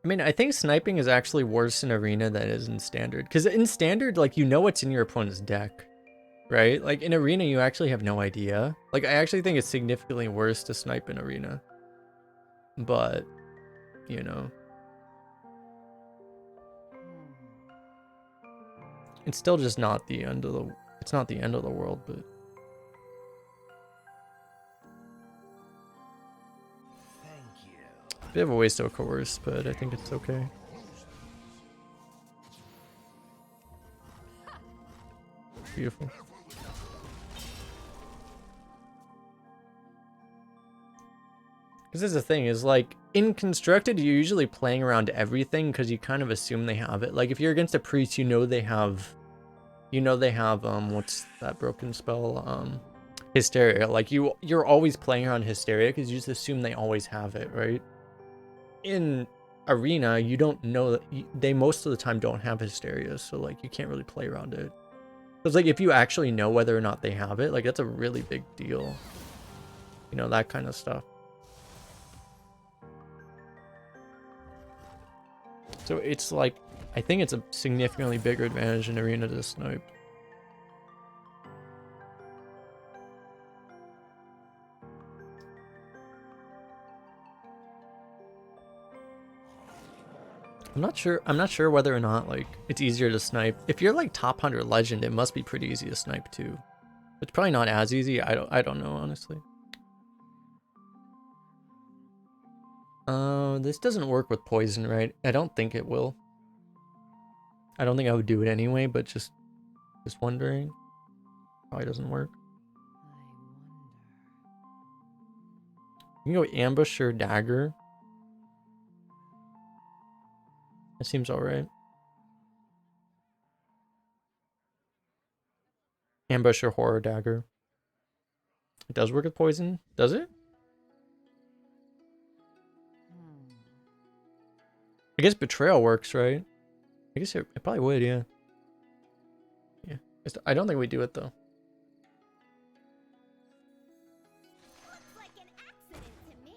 I mean, I think sniping is actually worse in Arena than it is in Standard. Because in Standard, like, you know what's in your opponent's deck, right? Like, in Arena, you actually have no idea. Like, I actually think it's significantly worse to snipe in Arena. But, you know. It's still just not the end of the... It's not the end of the world, but... Bit of a waste of a coerce, but I think it's okay. Beautiful. Because this is the thing, is like, in Constructed, you're usually playing around everything because you kind of assume they have it. Like, if you're against a priest, you know they have, what's that broken spell? Hysteria. Like, you're always playing around Hysteria because you just assume they always have it, right? In Arena, you don't know that they most of the time don't have Hysteria, so like, you can't really play around it. It's like, if you actually know whether or not they have it, like, that's a really big deal. You know, that kind of stuff. So it's like, I think it's a significantly bigger advantage in Arena to snipe. I'm not sure whether or not, like, it's easier to snipe. If you're like top 100 legend, it must be pretty easy to snipe too. It's probably not as easy. I don't know, honestly. This doesn't work with poison, right? I don't think it will. I don't think I would do it anyway, but just wondering. Probably doesn't work. You can go ambush or dagger. That seems alright. Ambush or horror dagger. It does work with poison, does it? I guess betrayal works, right? I guess it probably would, yeah. Yeah. I don't think we do it though. Looks like an accident to me.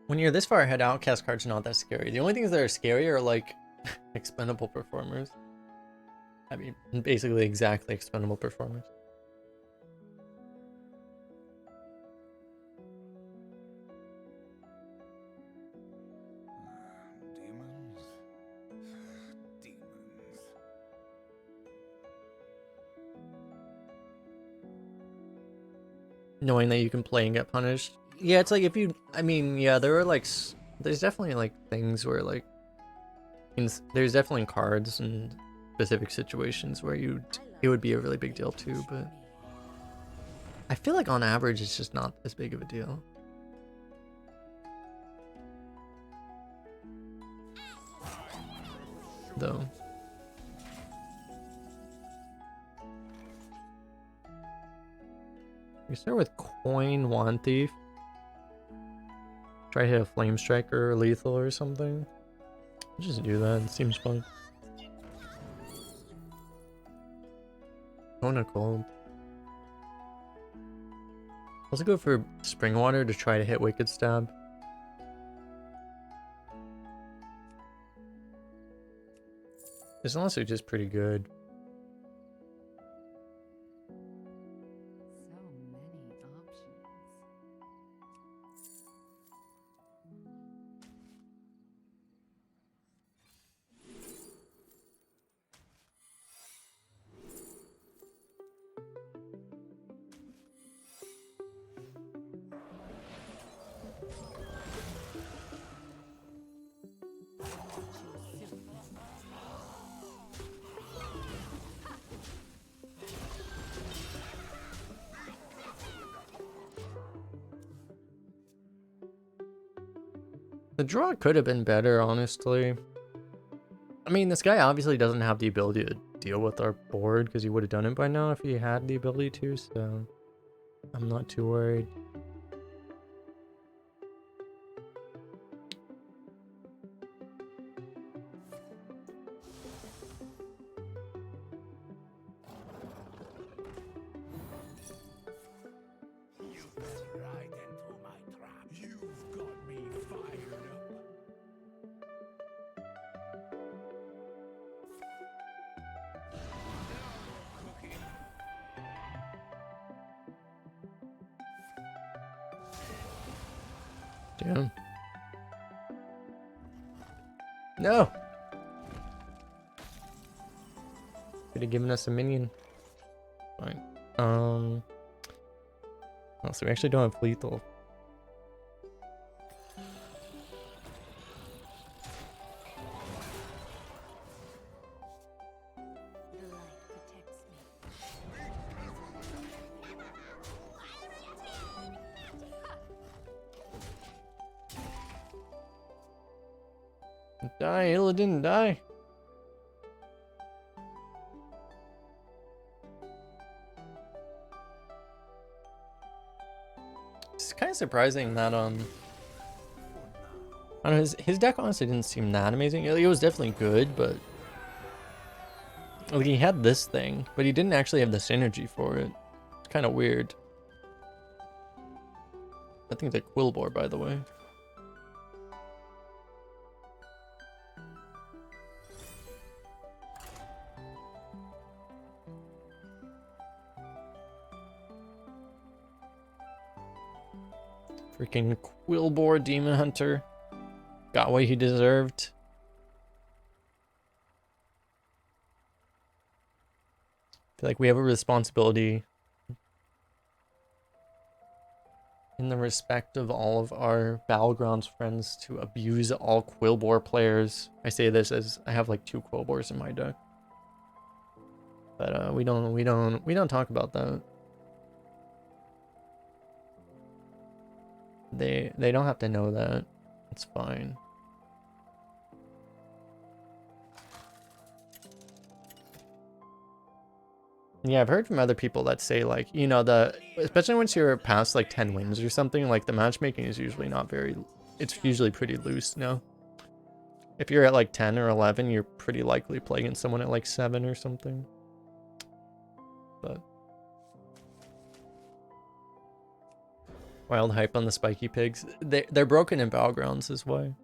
When you're this far ahead, outcast cards are not that scary. The only things that are scary are like expendable performers. I mean, basically exactly expendable performers. Demons. Demons. Knowing that you can play and get punished. Yeah, it's like if you, I mean, yeah, there are like, there's definitely like things where like, there's definitely cards and specific situations where it would be a really big deal too, but I feel like on average it's just not as big of a deal. Though. We start with coin, Wand Thief. Try to hit a flame striker or lethal or something. Just do that, it seems fun. Kona cold. Also go for spring water to try to hit wicked stab. This also just pretty good. So many options. The draw could have been better, honestly. I mean, this guy obviously doesn't have the ability to deal with our board because he would have done it by now if he had the ability to, so I'm not too worried. You fell right into my trap. You've got me fired up. No cooking. Damn. No! Could have given us a minion. Fine. Oh, so we actually don't have lethal. The light protects me. Die, Illa didn't die. It's kind of surprising that I don't know, his deck honestly didn't seem that amazing. It was definitely good, but like he had this thing, but he didn't actually have the synergy for it. It's kind of weird. I think it's a Quillbore, by the way. Freaking Quillbore Demon Hunter. Got what he deserved. I feel like we have a responsibility in the respect of all of our Battlegrounds friends to abuse all Quillbore players. I say this as I have like 2 Quillbores in my deck. But we don't talk about that. They don't have to know that. It's fine. Yeah, I've heard from other people that say like, you know, especially once you're past like 10 wins or something, like the matchmaking is usually not very, it's usually pretty loose now. If you're at like 10 or 11, you're pretty likely playing against someone at like 7 or something. But wild hype on the spiky pigs. They're broken in Battlegrounds is why.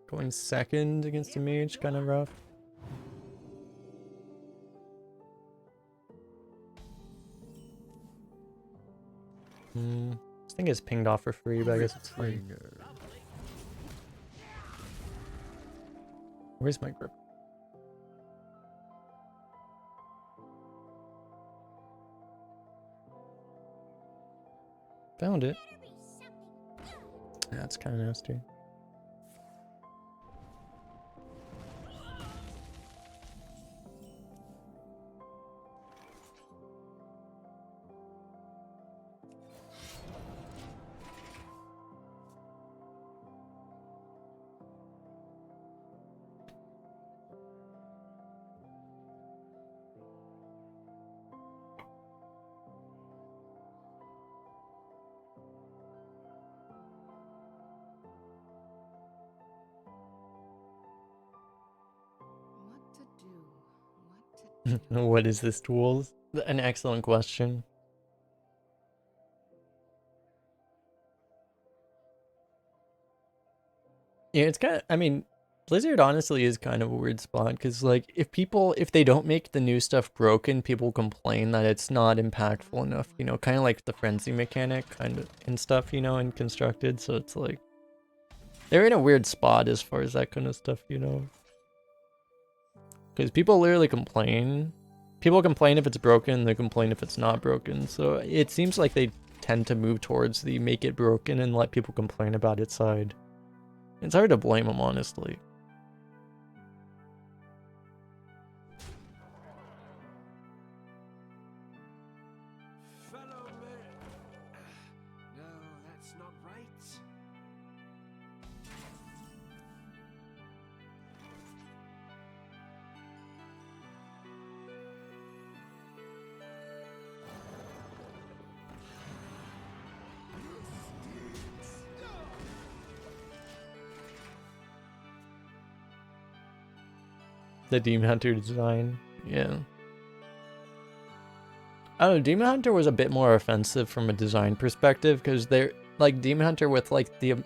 Going second against a mage, kind of rough. I think it's pinged off for free, but I guess it's free. Where's my grip? Found it. That's kind of nasty. What to do? What to do? What is this, tools? An excellent question. Yeah, it's kind of, I mean, Blizzard honestly is kind of a weird spot because like if they don't make the new stuff broken, people complain that it's not impactful enough, you know, kind of like the frenzy mechanic kind of and stuff, you know, and constructed. So it's like they're in a weird spot as far as that kind of stuff, you know. Because people literally complain. People complain if it's broken, they complain if it's not broken. So it seems like they tend to move towards the make it broken and let people complain about its side. It's hard to blame them, honestly. The Demon Hunter design. Yeah. I don't know, Demon Hunter was a bit more offensive from a design perspective because they're like Demon Hunter with like the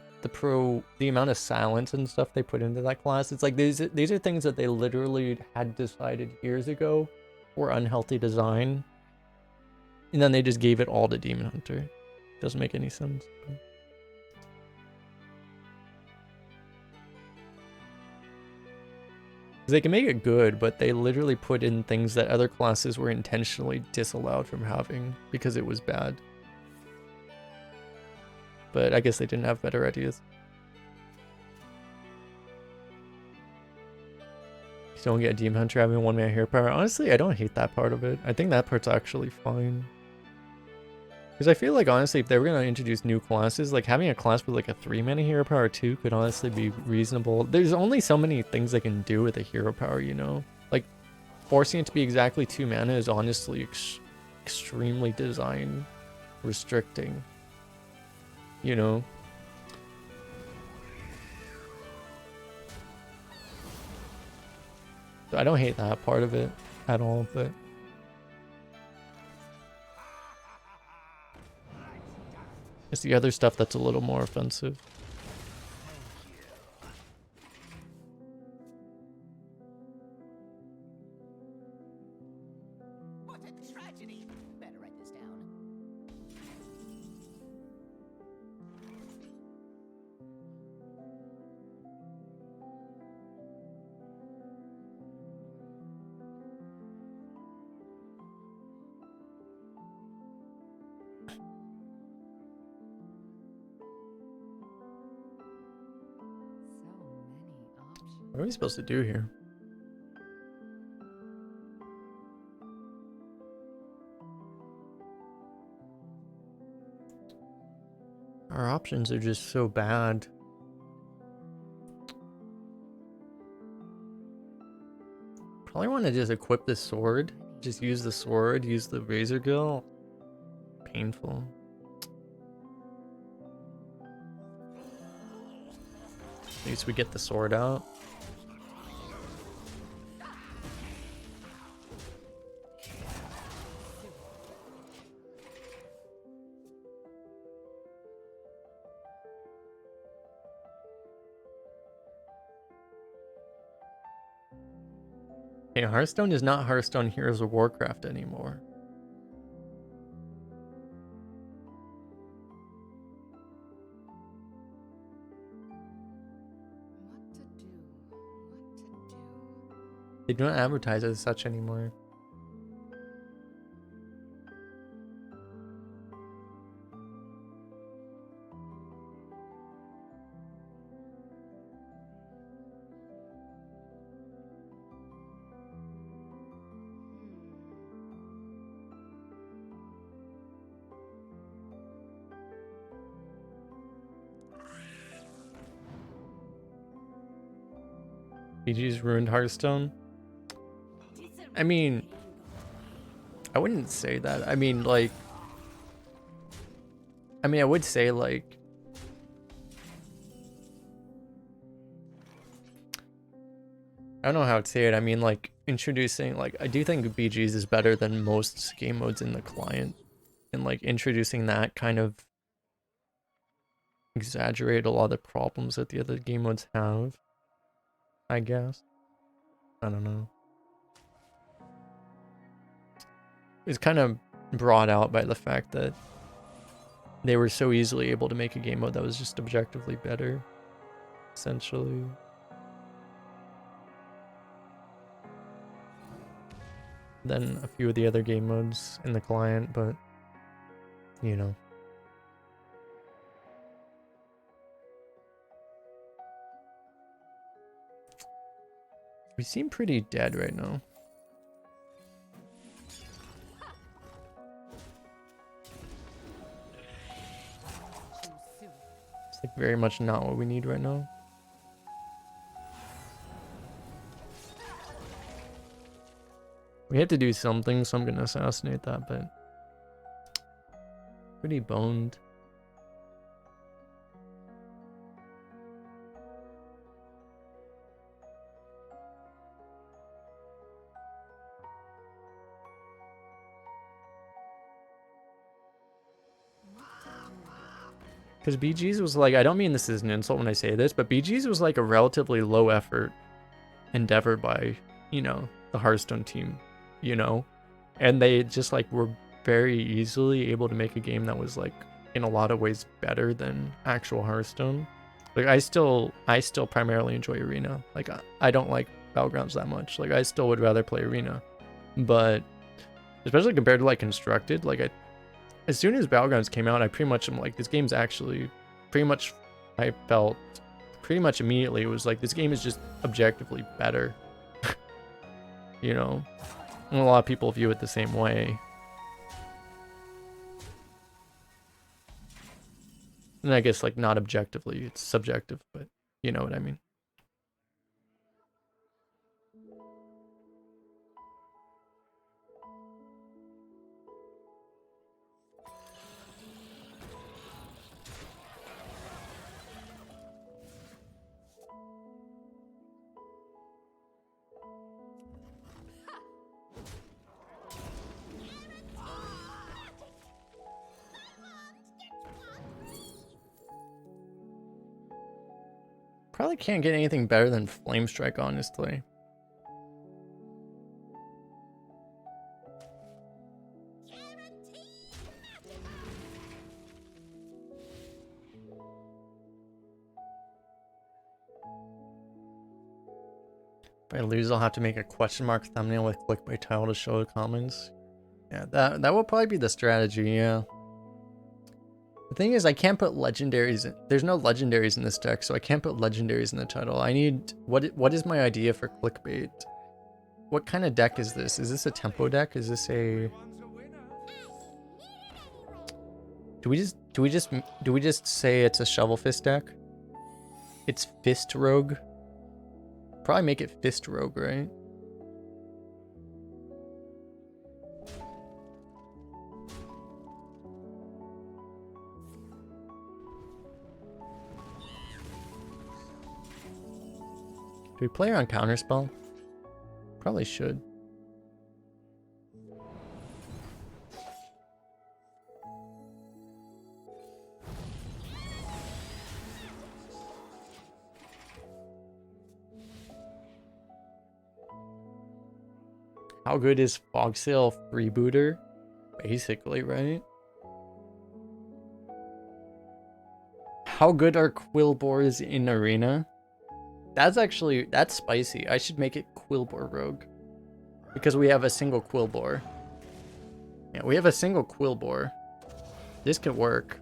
amount of silence and stuff they put into that class. It's like these are things that they literally had decided years ago were unhealthy design, and then they just gave it all to Demon Hunter. Doesn't make any sense. They can make it good, but they literally put in things that other classes were intentionally disallowed from having because it was bad. But I guess they didn't have better ideas. You don't get Demon Hunter having 1-man hero power. Honestly, I don't hate that part of it. I think that part's actually fine. Because I feel like, honestly, if they were going to introduce new classes, like having a class with like a 3-mana hero power too could honestly be reasonable. There's only so many things they can do with a hero power, you know? Like, forcing it to be exactly 2 mana is honestly extremely design restricting. You know? So I don't hate that part of it at all, but... it's the other stuff that's a little more offensive. What a tragedy. Better write this down. So many options. What are we supposed to do here? Our options are just so bad. Probably want to just equip this sword. Just use the sword, use the razor gill. Painful. At least we get the sword out. Hey, Hearthstone is not Hearthstone Heroes of Warcraft anymore. What to do? What to do? They don't advertise as such anymore. BG's ruined Hearthstone. I mean, I wouldn't say that. I mean, like, I would say, like, I don't know how to say it. I mean, like, introducing, like, I do think BG's is better than most game modes in the client. And, like, introducing that kind of exaggerate a lot of the problems that the other game modes have, I guess. I don't know. It's kind of brought out by the fact that they were so easily able to make a game mode that was just objectively better, essentially. Than a few of the other game modes in the client, but, you know. We seem pretty dead right now. It's like very much not what we need right now. We have to do something, so I'm gonna assassinate that, but pretty boned. Because BG's was like, I don't mean this is an insult when I say this, but BG's was like a relatively low effort endeavor by, you know, the Hearthstone team, you know? And they just like were very easily able to make a game that was like in a lot of ways better than actual Hearthstone. Like I still primarily enjoy Arena. Like I don't like Battlegrounds that much. Like I still would rather play Arena. But especially compared to like Constructed, like as soon as Battlegrounds came out, I pretty much am like, this game's actually pretty much, I felt pretty much immediately it was like, this game is just objectively better. You know? And a lot of people view it the same way. And I guess like not objectively, it's subjective, but you know what I mean. Probably can't get anything better than Flame Strike, honestly. If I lose, I'll have to make a question mark thumbnail with clickbait title to show the comments. Yeah, that will probably be the strategy, yeah. The thing is, I can't put legendaries in. There's no legendaries in this deck, so I can't put legendaries in the title. I need... What is my idea for clickbait? What kind of deck is this? Is this a tempo deck? Is this a... Do we just say it's a Shovel Fist deck? It's Fist Rogue. Probably make it Fist Rogue, right? Do we play her on Counterspell? Probably should. How good is Fogsail Freebooter? Basically, right? How good are Quillbores in Arena? That's spicy. I should make it Quillbore Rogue. Because we have a single Quillbore. Yeah, we have a single Quillbore. This could work.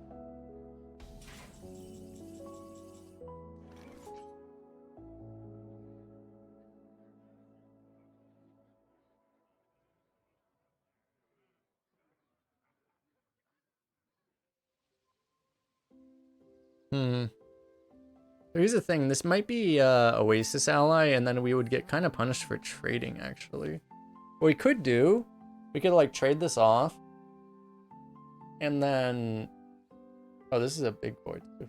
Here's the thing, this might be Oasis ally, and then we would get kind of punished for trading, actually. What we could do, we could like trade this off, and then... Oh, this is a big board, too.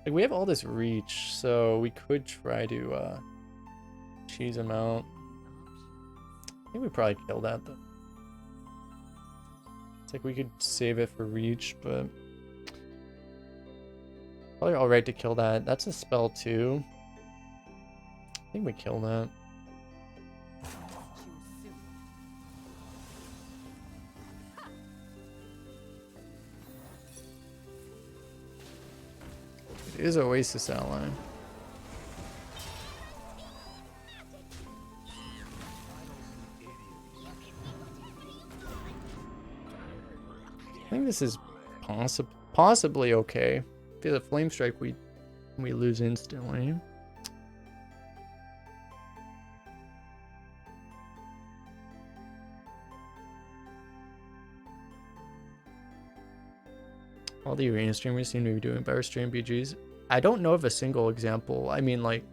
Like, we have all this reach, so we could try to cheese him out. I think we probably kill that, though. It's like we could save it for reach, but probably alright to kill that. That's a spell too. I think we kill that. It is Oasis ally. I think this is possibly okay. If it's a Flame Strike, we lose instantly. All the Arena streamers seem to be doing better stream BGs. I don't know of a single example. I mean, like,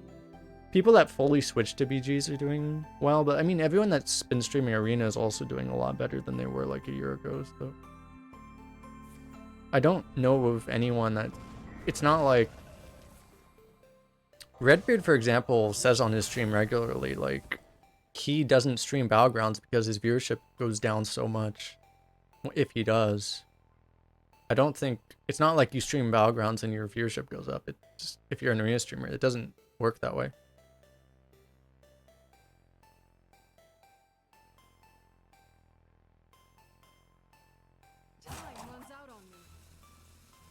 people that fully switched to BGs are doing well, but I mean, everyone that's been streaming Arena is also doing a lot better than they were like a year ago, so... I don't know of anyone that... It's not like... Redbeard, for example, says on his stream regularly, like, he doesn't stream Battlegrounds because his viewership goes down so much. if he does. I don't think it's not like you stream Battlegrounds and your viewership goes up. It's just, if you're an arena streamer, it doesn't work that way. Time runs out on me. I wonder.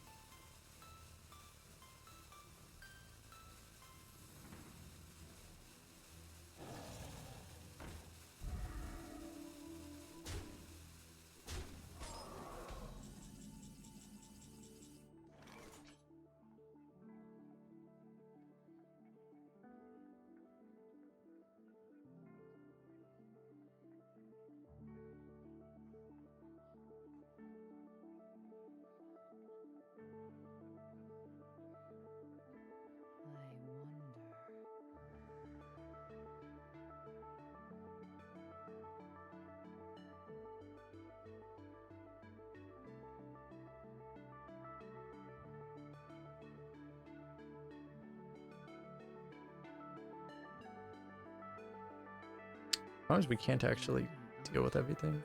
As long as we can't actually deal with everything.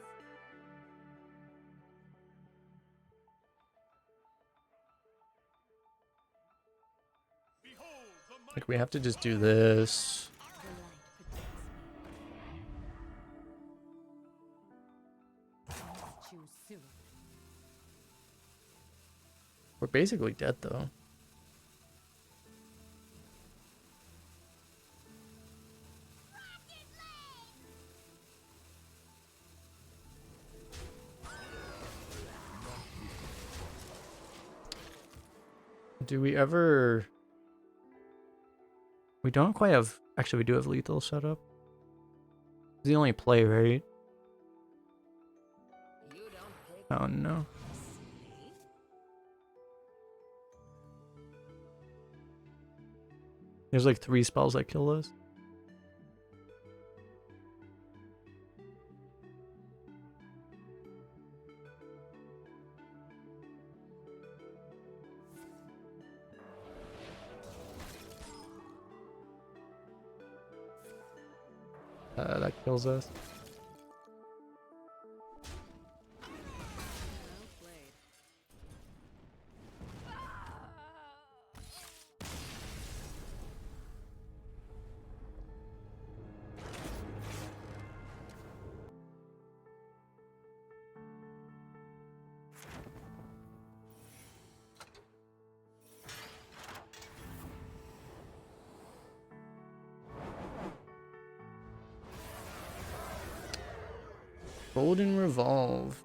Like we have to just do this. The light protects me. I must choose soon. We're basically dead though. Do we ever... We don't quite have... Actually, we do have lethal set up. It's the only play, right? You don't pick Oh no. me. There's like 3 spells that kill us. That kills us. Well played. Golden Revolve.